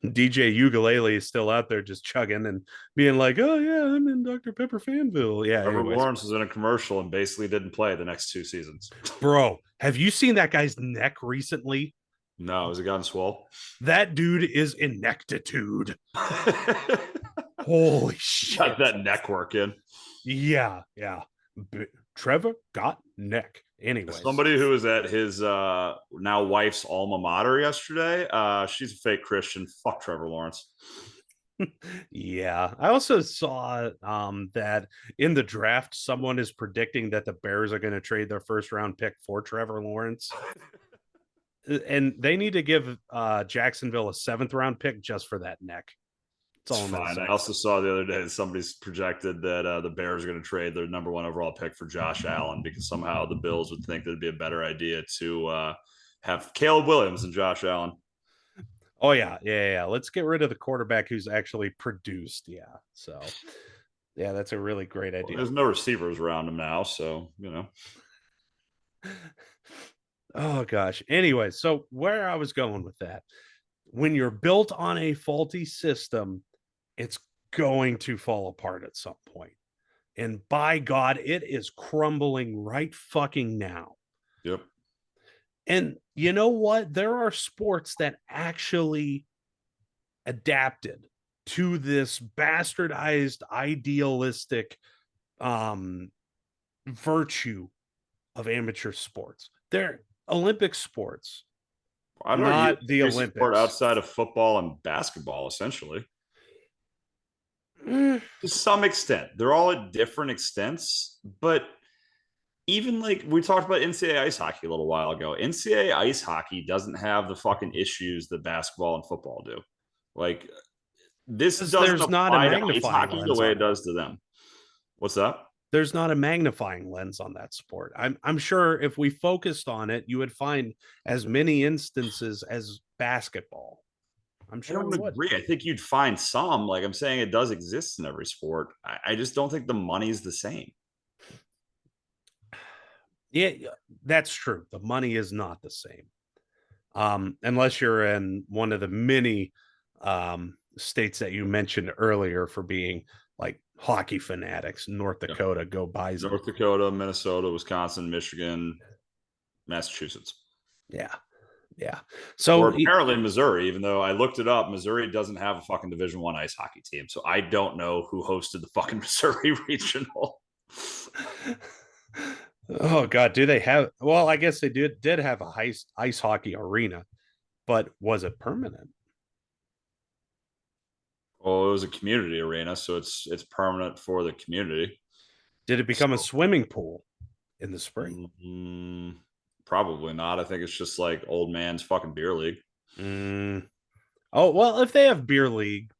DJ Ukulele is still out there just chugging and being like, "Oh yeah, I'm in Dr. Pepper Fanville." Yeah. Trevor Anyways, Lawrence was in a commercial and basically didn't play the next 2 seasons. bro, have you seen that guy's neck recently? No, has it gotten swole? That dude is inectitude. Got Holy shit. that neck work in. Yeah, yeah. Trevor got neck. Anyways, Somebody who was at his now wife's alma mater yesterday, she's a fake Christian. Fuck Trevor Lawrence. yeah. I also saw that in the draft, someone is predicting that the Bears are going to trade their first round pick for Trevor Lawrence. And they need to give Jacksonville a 7th round pick just for that neck. It's fine. I also saw the other day that somebody's projected that the Bears are going to trade their number 1 overall pick for Josh Allen because somehow the Bills would think that it'd be a better idea to have Caleb Williams and Josh Allen. Oh yeah. Let's get rid of the quarterback who's actually produced. Yeah. So yeah, that's a really great idea. Well, there's no receivers around him now, so you know. Oh gosh. Anyway, so where I was going with that, when you're built on a faulty system, it's going to fall apart at some point. And by God, it is crumbling right fucking now. Yep. And you know what? There are sports that actually adapted to this bastardized, idealistic virtue of amateur sports. They're Olympic sports, I'd argue not the every sport Olympics. outside of football and basketball, essentially. Mm, To some extent. They're all at different extents, but even like we talked about NCAA ice hockey a little while ago. NCAA ice hockey doesn't have the fucking issues that basketball and football do. Like this doesn't there's not a apply to ice magnifying hockey the lens way on it it. does to them. What's that? There's not a magnifying lens on that sport. I'm sure if we focused on it, you would find as many instances as basketball. I'm I sure don't we would. agree. I think you'd find some. Like I'm saying, it does exist in every sport. I just don't think the money's the same. Yeah, that's true. The money is not the same. Unless you're in one of the many states that you mentioned earlier for being like hockey fanatics. North Yeah. Dakota, go Bison. North Dakota, Minnesota, Wisconsin, Michigan, Massachusetts. Yeah. Yeah. Or So apparently Missouri, even though I looked it up, Missouri doesn't have a fucking Division One ice hockey team. So I don't know who hosted the fucking Missouri regional. oh god, do they have well, I guess they did have a ice hockey arena, but was it permanent? Well, it was a community arena, so it's permanent for the community. Did it become a swimming pool in the spring? Probably not. I think it's just like old man's fucking beer league. Oh, well, if they have beer league,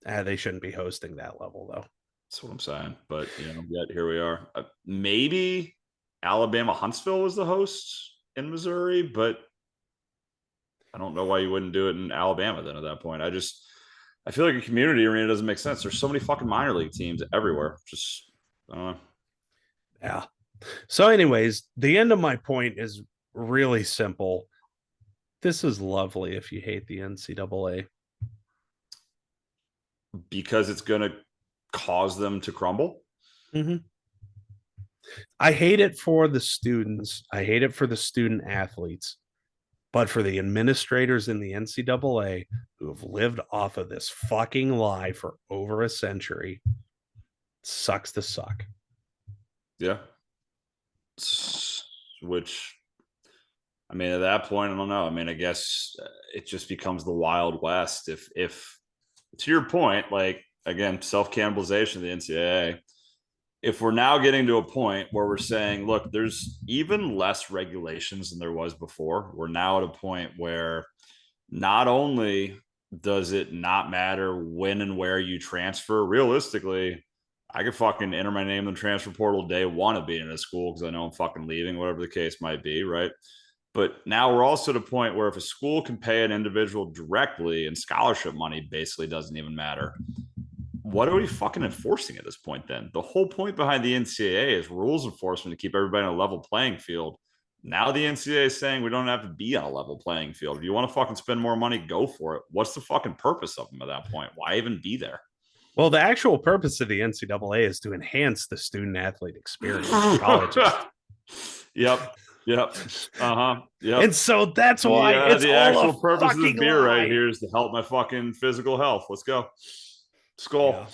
they shouldn't be hosting that level though. That's what I'm saying. But yet here we are. Maybe Alabama Huntsville was the host in Missouri, but I don't know why you wouldn't do it in Alabama then at that point. I feel like a community arena doesn't make sense. There's so many fucking minor league teams everywhere. Just Yeah. So, anyways, the end of my point is really simple. This is lovely if you hate the NCAA. Because it's going to cause them to crumble. Mm-hmm. I hate it for the students. I hate it for the student athletes, but for the administrators in the NCAA who have lived off of this fucking lie for over a century, sucks to suck. Yeah. Which, I mean, at that point, I don't know. I mean, I guess it just becomes the Wild West. If to your point, like again, self cannibalization of the NCAA, if we're now getting to a point where we're saying, look, there's even less regulations than there was before, we're now at a point where not only does it not matter when and where you transfer, realistically, I could fucking enter my name in the transfer portal day one of being in a school because I know I'm fucking leaving, whatever the case might be, right? But now we're also at a point where if a school can pay an individual directly and scholarship money basically doesn't even matter, what are we fucking enforcing at this point then? The whole point behind the NCAA is rules enforcement to keep everybody on a level playing field. Now the NCAA is saying we don't have to be on a level playing field. If you want to fucking spend more money, go for it. What's the fucking purpose of them at that point? Why even be there? Well, the actual purpose of the NCAA is to enhance the student athlete experience in colleges. Yep. Yep. Yep. And so that's why it's the all actual a purpose of this fucking beer lie. right here is to help my fucking physical health. Let's go. Skull. Yeah.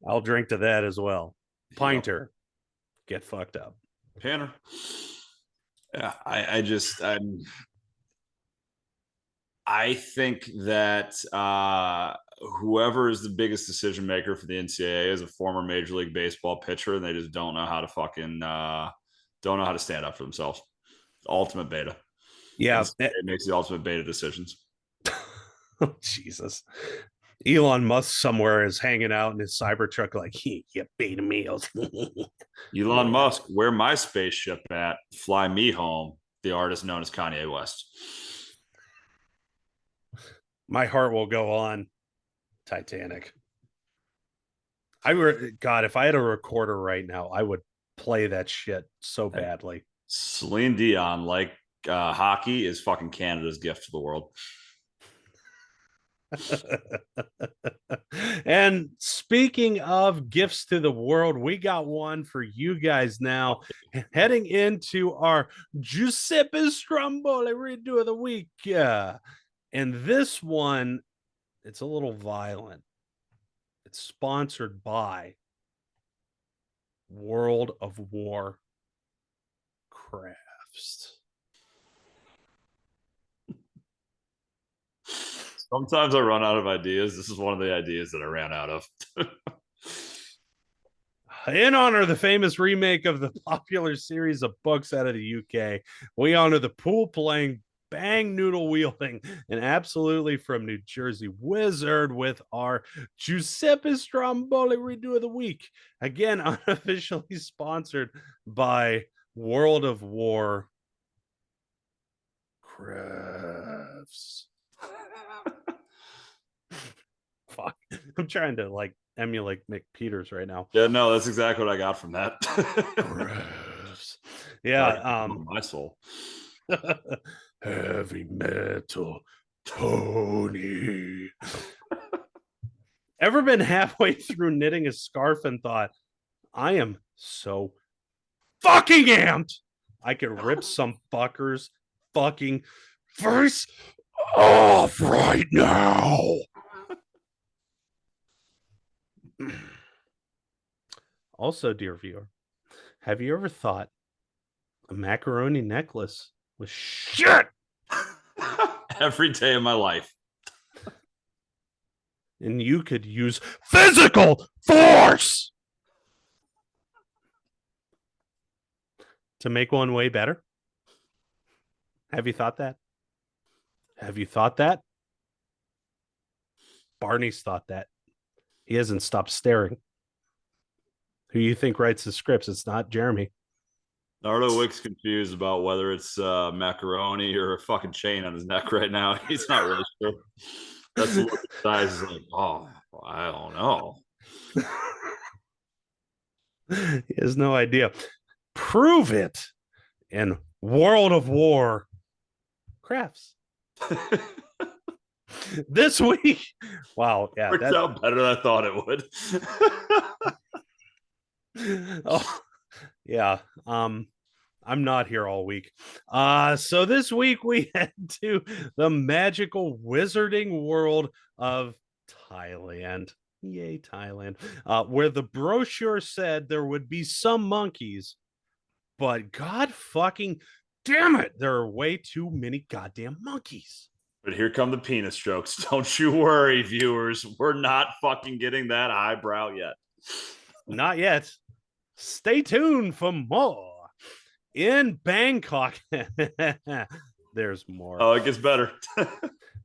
I'll drink to that as well. Pinter. Yep. Get fucked up. Panner. Yeah, I think that whoever is the biggest decision maker for the NCAA is a former Major League Baseball pitcher, and they just don't know how to fucking don't know how to stand up for themselves. Ultimate beta. Yeah, it makes the ultimate beta decisions. Oh, Jesus. Elon Musk somewhere is hanging out in his Cybertruck, like, you beta meals. Elon Musk, where my spaceship at? Fly me home. The artist known as Kanye West. My heart will go on. Titanic. God, if I had a recorder right now, I would play that shit so badly. Celine Dion, like hockey, is fucking Canada's gift to the world. And speaking of gifts to the world, we got one for you guys now. Heading into our Giuseppe Stromboli redo of the week. And this one, it's a little violent. It's sponsored by World of War Crafts. Sometimes I run out of ideas. This is one of the ideas that I ran out of. In honor of the famous remake of the popular series of books out of the UK, we honor the pool playing, bang noodle wielding, and absolutely from New Jersey wizard with our Giuseppe Stromboli redo of the week. Again, unofficially sponsored by World of War Crafts. Fuck. I'm trying to like emulate Mick Peters right now. Yeah, no, that's exactly what I got from that. Yeah, my soul. Heavy metal Tony. Ever been halfway through knitting a scarf and thought, I am so fucking amped I could rip some fuckers fucking face off right now? Also, dear viewer, have you ever thought a macaroni necklace was shit? Every day of my life. And you could use physical force to make one way better? Have you thought that? Have you thought that? Barney's thought that. He hasn't stopped staring. Who you think writes the scripts? It's not Jeremy. Nardo Wick's confused about whether it's macaroni or a fucking chain on his neck right now. He's not really sure. That's the look of his eyes. He's like, oh, I don't know. He has no idea. Prove it in World of War Crafts. This week. Wow. Yeah. Worked out better than I thought it would. Oh, yeah. I'm not here all week. So this week we head to the magical wizarding world of Thailand. Yay, Thailand. Where the brochure said there would be some monkeys, but god fucking damn it, there are way too many goddamn monkeys. But here come the penis jokes. Don't you worry, viewers. We're not fucking getting that eyebrow yet. Not yet. Stay tuned for more. In Bangkok, there's more. Oh, it gets better.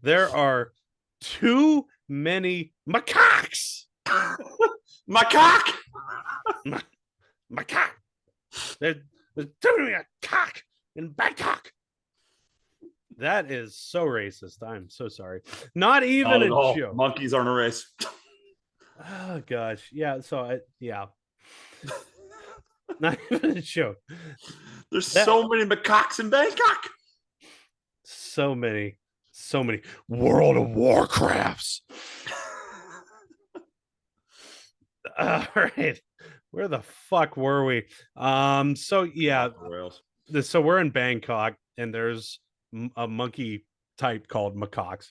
There are too many macaques. Macaque. Macaque. There's too many macaque in Bangkok. That is so racist. I'm so sorry. Not even Not at a all. joke. Monkeys aren't a race. Oh gosh, yeah. Yeah, not even a joke. There's That so many macaques in Bangkok. so many, so many World of Warcrafts. All right, where the fuck were we? So yeah, so we're in Bangkok, and there's a monkey type called macaques.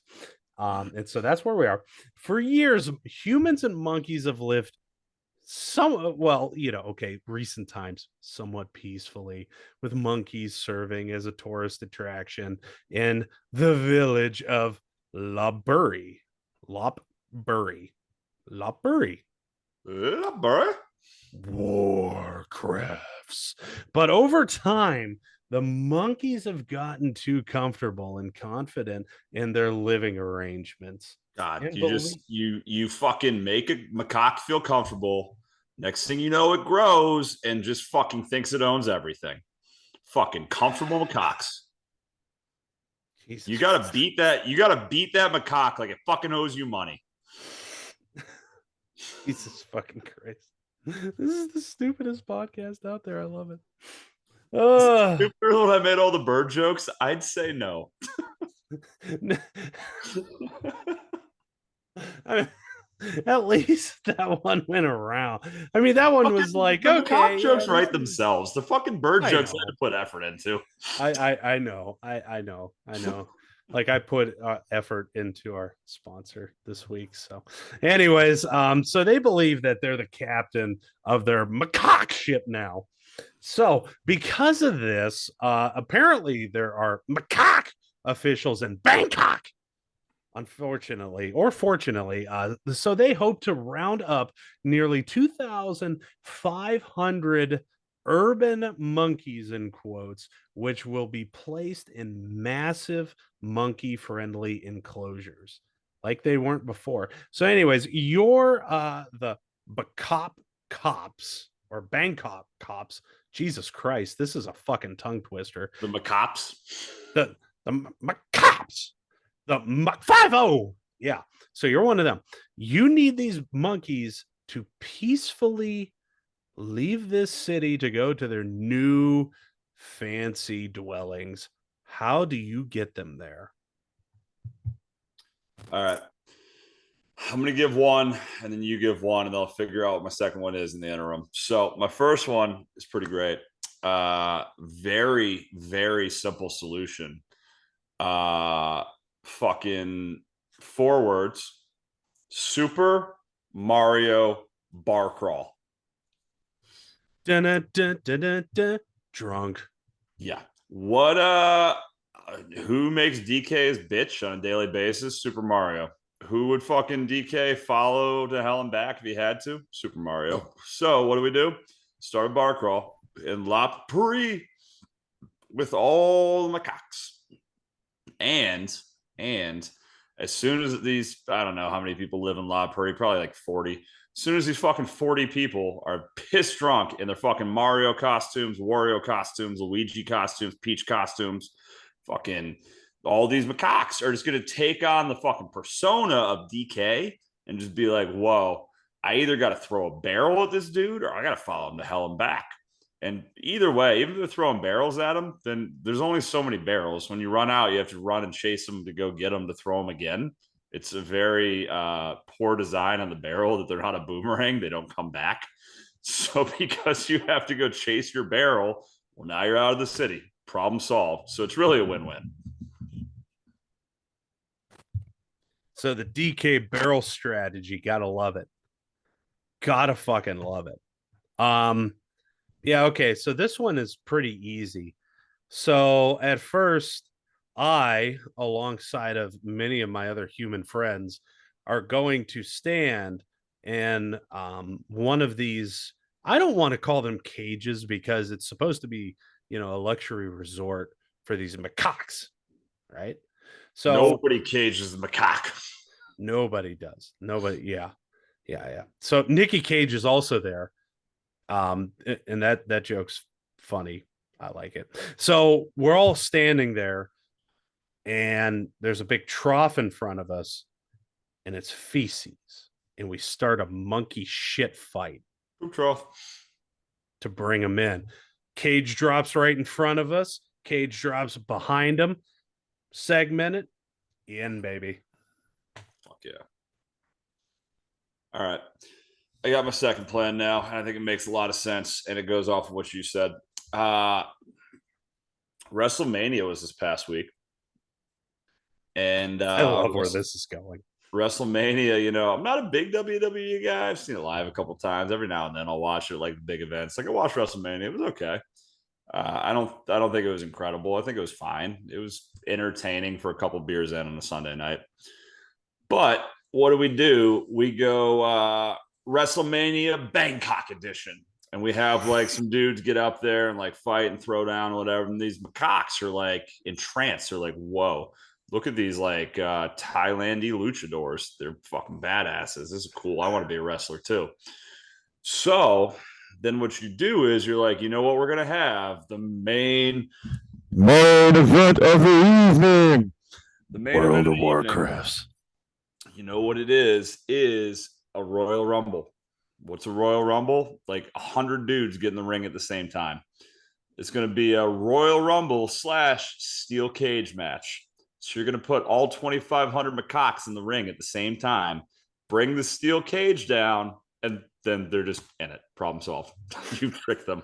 And so that's where we are. For years, humans and monkeys have lived recent times somewhat peacefully, with monkeys serving as a tourist attraction in the village of Lopburi. Lopburi. Lopburi. Bro. Warcrafts. But over time, the monkeys have gotten too comfortable and confident in their living arrangements. God, And you fucking make a macaque feel comfortable. Next thing you know, it grows and just fucking thinks it owns everything. Fucking comfortable macaques. Jesus. You gotta beat that. You gotta beat that macaque like it fucking owes you money. Jesus fucking Christ. This is the stupidest podcast out there. I love it. Uh, When I made all the bird jokes, I'd say no. I mean, at least that one went around. I mean, that one was like, the okay, jokes write themselves. The fucking bird jokes I had to put effort into. I know. I know. Like I put effort into our sponsor this week. So, anyways, so they believe that they're the captain of their macaque ship now. So, because of this, apparently there are macaque officials in Bangkok, unfortunately or fortunately. So they hope to round up nearly 2,500 urban monkeys, in quotes, which will be placed in massive monkey friendly enclosures like they weren't before. So, anyways, you're the Bacop cops or Bangkok cops. Jesus Christ, this is a fucking tongue twister. The macaques. The cops, the 50. Yeah. So you're one of them. You need these monkeys to peacefully leave this city to go to their new fancy dwellings. How do you get them there? All right. I'm going to give one and then you give one, and then I'll figure out what my second one is in the interim. So, my first one is pretty great. Very, very simple solution. Fucking 4 words: Super Mario bar crawl. Drunk. Yeah. What who makes DK's bitch on a daily basis? Super Mario. Who would fucking DK follow to hell and back if he had to? Super Mario. So what do? Start a bar crawl in La Prairie with all the macaques. And as soon as these, I don't know how many people live in La Prairie, probably like 40. As soon as these fucking 40 people are pissed drunk in their fucking Mario costumes, Wario costumes, Luigi costumes, Peach costumes, fucking all these macaques are just going to take on the fucking persona of DK and just be like, whoa, I either got to throw a barrel at this dude or I got to follow him to hell and back. And either way, even if they're throwing barrels at him, then there's only so many barrels. When you run out, you have to run and chase them to go get them to throw them again. It's a very poor design on the barrel that they're not a boomerang. They don't come back. So because you have to go chase your barrel, well, now you're out of the city. Problem solved. So it's really a win-win. So the DK barrel strategy, gotta love it. Gotta fucking love it. Yeah, okay. So this one is pretty easy. So at first, I, alongside of many of my other human friends, are going to stand and one of these, I don't want to call them cages because it's supposed to be, a luxury resort for these macaques, right? So Nobody cages the macaque. nobody does. Nobody, yeah. Yeah, yeah. So Nikki Cage is also there. And that joke's funny. I like it. So we're all standing there, and there's a big trough in front of us, and it's feces. And we start a monkey shit fight Poop trough. to bring him in. Cage drops right in front of us. Cage drops behind him. Segmented. In, baby. Fuck yeah. All right. I got my second plan now. I think it makes a lot of sense, and it goes off of what you said. WrestleMania was this past week, and I love where this is going. WrestleMania, I'm not a big WWE guy. I've seen it live a couple times. Every now and then I'll watch it, like the big events. Like I watched WrestleMania. It was okay. I don't think it was incredible. I think it was fine. It was entertaining for a couple beers in on a Sunday night. But what do? We go WrestleMania Bangkok edition. And we have like some dudes get up there and like fight and throw down or whatever. And these macaques are like entranced. They're like, whoa, look at these like Thailandy luchadors. They're fucking badasses. This is cool. I want to be a wrestler too. So then what you do is you're like, you know what, we're going to have the main event of the evening. The main World event of Warcraft. You know what it is a Royal Rumble. What's a Royal Rumble? Like 100 dudes get in the ring at the same time. It's going to be a Royal Rumble / steel cage match. So you're going to put all 2,500 macaques in the ring at the same time, bring the steel cage down, and then they're just in it. Problem solved. You tricked them.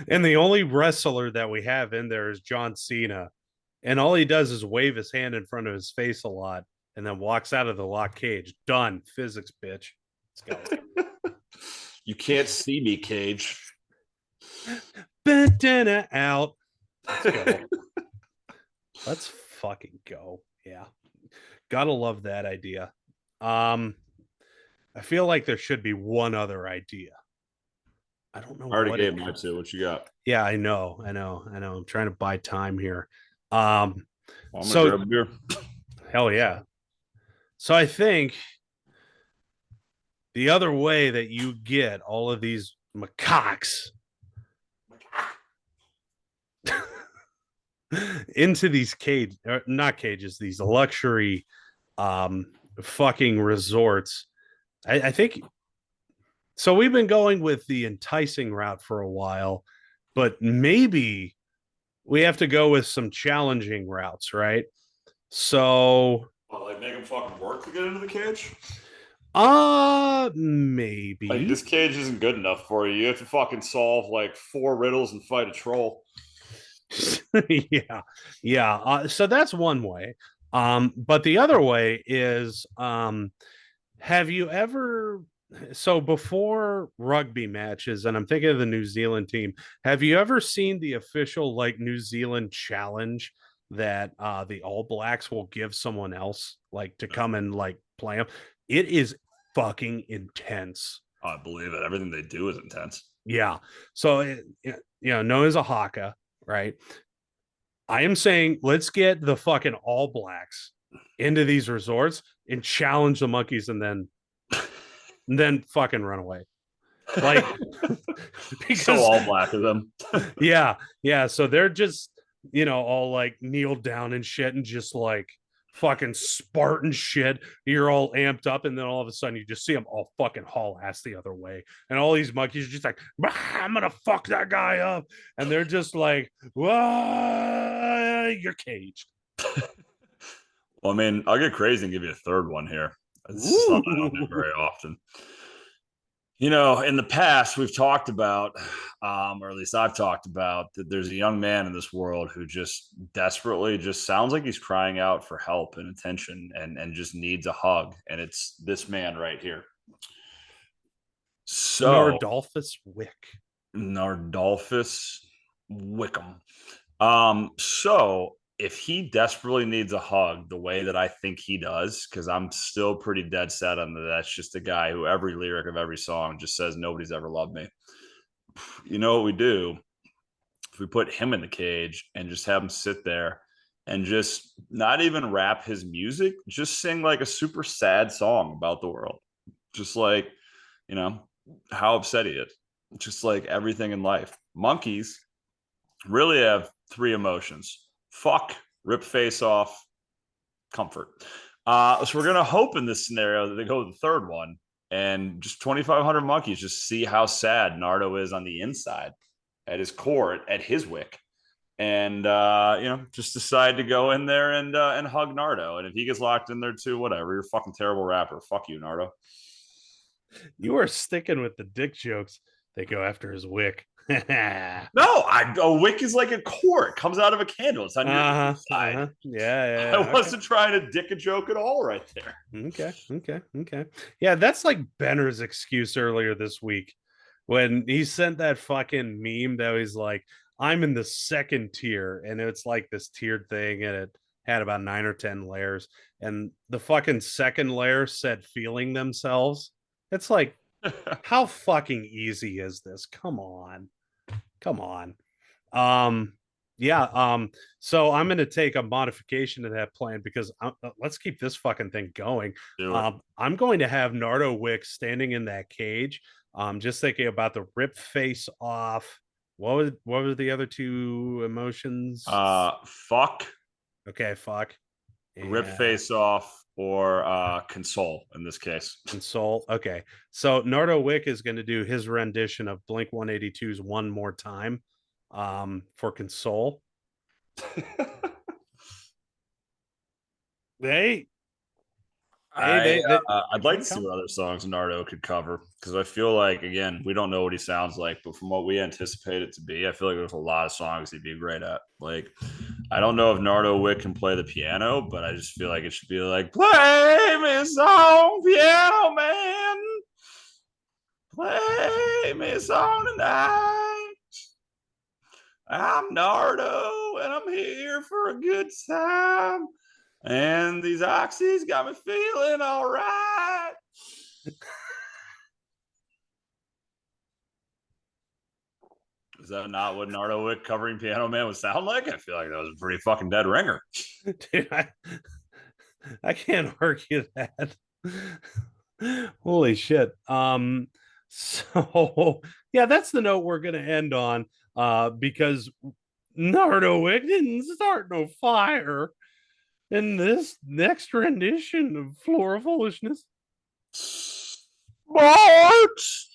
And the only wrestler that we have in there is John Cena. And all he does is wave his hand in front of his face a lot and then walks out of the lock cage. Done. Physics, bitch. Let's go. You can't see me, Cage. Banana out. Let's go. Let's fucking go. Yeah. Gotta love that idea. I feel like there should be one other idea. I don't know. I already gave mine too. What you got? Yeah, I know. I'm trying to buy time here. Well, I'm gonna grab a beer. Hell yeah. So I think the other way that you get all of these macaques into these not cages, these luxury fucking resorts. I think so. We've been going with the enticing route for a while, but maybe we have to go with some challenging routes, right? So, like make them fucking work to get into the cage? Maybe. Like this cage isn't good enough for you. You have to fucking solve like 4 riddles and fight a troll. Yeah. So that's one way. But the other way is, have you ever? So before rugby matches, and I'm thinking of the New Zealand team, have you ever seen the official like New Zealand challenge that the All Blacks will give someone else like to come and like play them? It is fucking intense. I believe it. Everything they do is intense. Yeah. So known as a haka, right? I am saying let's get the fucking All Blacks into these resorts and challenge the monkeys and then fucking run away. Like because so all black of them. yeah. So they're just, all like kneeled down and shit and just like fucking Spartan shit. You're all amped up, and then all of a sudden you just see them all fucking haul ass the other way. And all these monkeys are just like, I'm gonna fuck that guy up. And they're just like, you're caged. Well, I mean, I'll get crazy and give you a third one here. It's something I don't do very often. In the past, we've talked about, or at least I've talked about, that there's a young man in this world who just desperately just sounds like he's crying out for help and attention and just needs a hug. And it's this man right here. So Nardolphus Wickham. So if he desperately needs a hug the way that I think he does, because I'm still pretty dead set on that, that's just a guy who every lyric of every song just says nobody's ever loved me. You know what we do? If we put him in the cage and just have him sit there and just not even rap his music, just sing like a super sad song about the world. Just like, you know, how upset he is. Just like everything in life. Monkeys really have three emotions: fuck, rip face off, comfort. So we're gonna hope in this scenario that they go with the third one, and just 2,500 monkeys just see how sad Nardo is on the inside, at his core, at his wick, and just decide to go in there and hug Nardo. And if he gets locked in there too, whatever. You're a fucking terrible rapper. Fuck you, Nardo. You are sticking with the dick jokes. They go after his wick. No, a wick is like a core. It comes out of a candle. It's on your inside. Yeah. I wasn't trying to dick a joke at all right there. Okay. Yeah, that's like Benner's excuse earlier this week when he sent that fucking meme that he's like, I'm in the second tier, and it's like this tiered thing, and it had about 9 or 10 layers, and the fucking second layer said feeling themselves. It's like, how fucking easy is this? Come on. Um, yeah. So I'm going to take a modification to that plan because let's keep this fucking thing going. Do it. I'm going to have Nardo Wick standing in that cage. Just thinking about the rip face off. What were the other two emotions? Fuck, Okay, fuck. rip And face off, or console in this case. console. Okay. So Nardo Wick is going to do his rendition of Blink 182's One More Time for console. They I'd like keep to see coming. what other songs Nardo could cover, because I feel like, again, we don't know what he sounds like, but from what we anticipate it to be, I feel like there's a lot of songs he'd be great at. Like, I don't know if Nardo Wick can play the piano, but I just feel like it should be like, play me song, piano man, play me song tonight. I'm Nardo and I'm here for a good time. And these oxys got me feeling all right. Is that not what Nardo Wick covering Piano Man would sound like? I feel like that was a pretty fucking dead ringer. Dude, I can't argue that. Holy shit. So yeah, that's the note we're gonna end on. Because Nardo Wick didn't start no fire in this next rendition of Floor of Foolishness. March!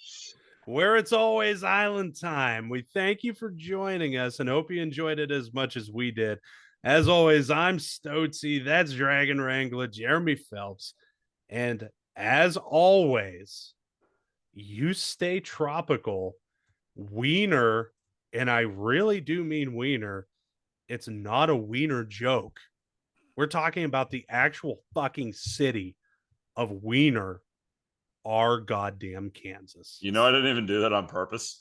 Where it's always island time. We thank you for joining us and hope you enjoyed it as much as we did. As always, I'm Stotsy. That's Dragon Wrangler, Jeremy Phelps. And as always, you stay tropical. Wiener, and I really do mean wiener. It's not a wiener joke. We're talking about the actual fucking city of Wiener, our goddamn Kansas. You know, I didn't even do that on purpose.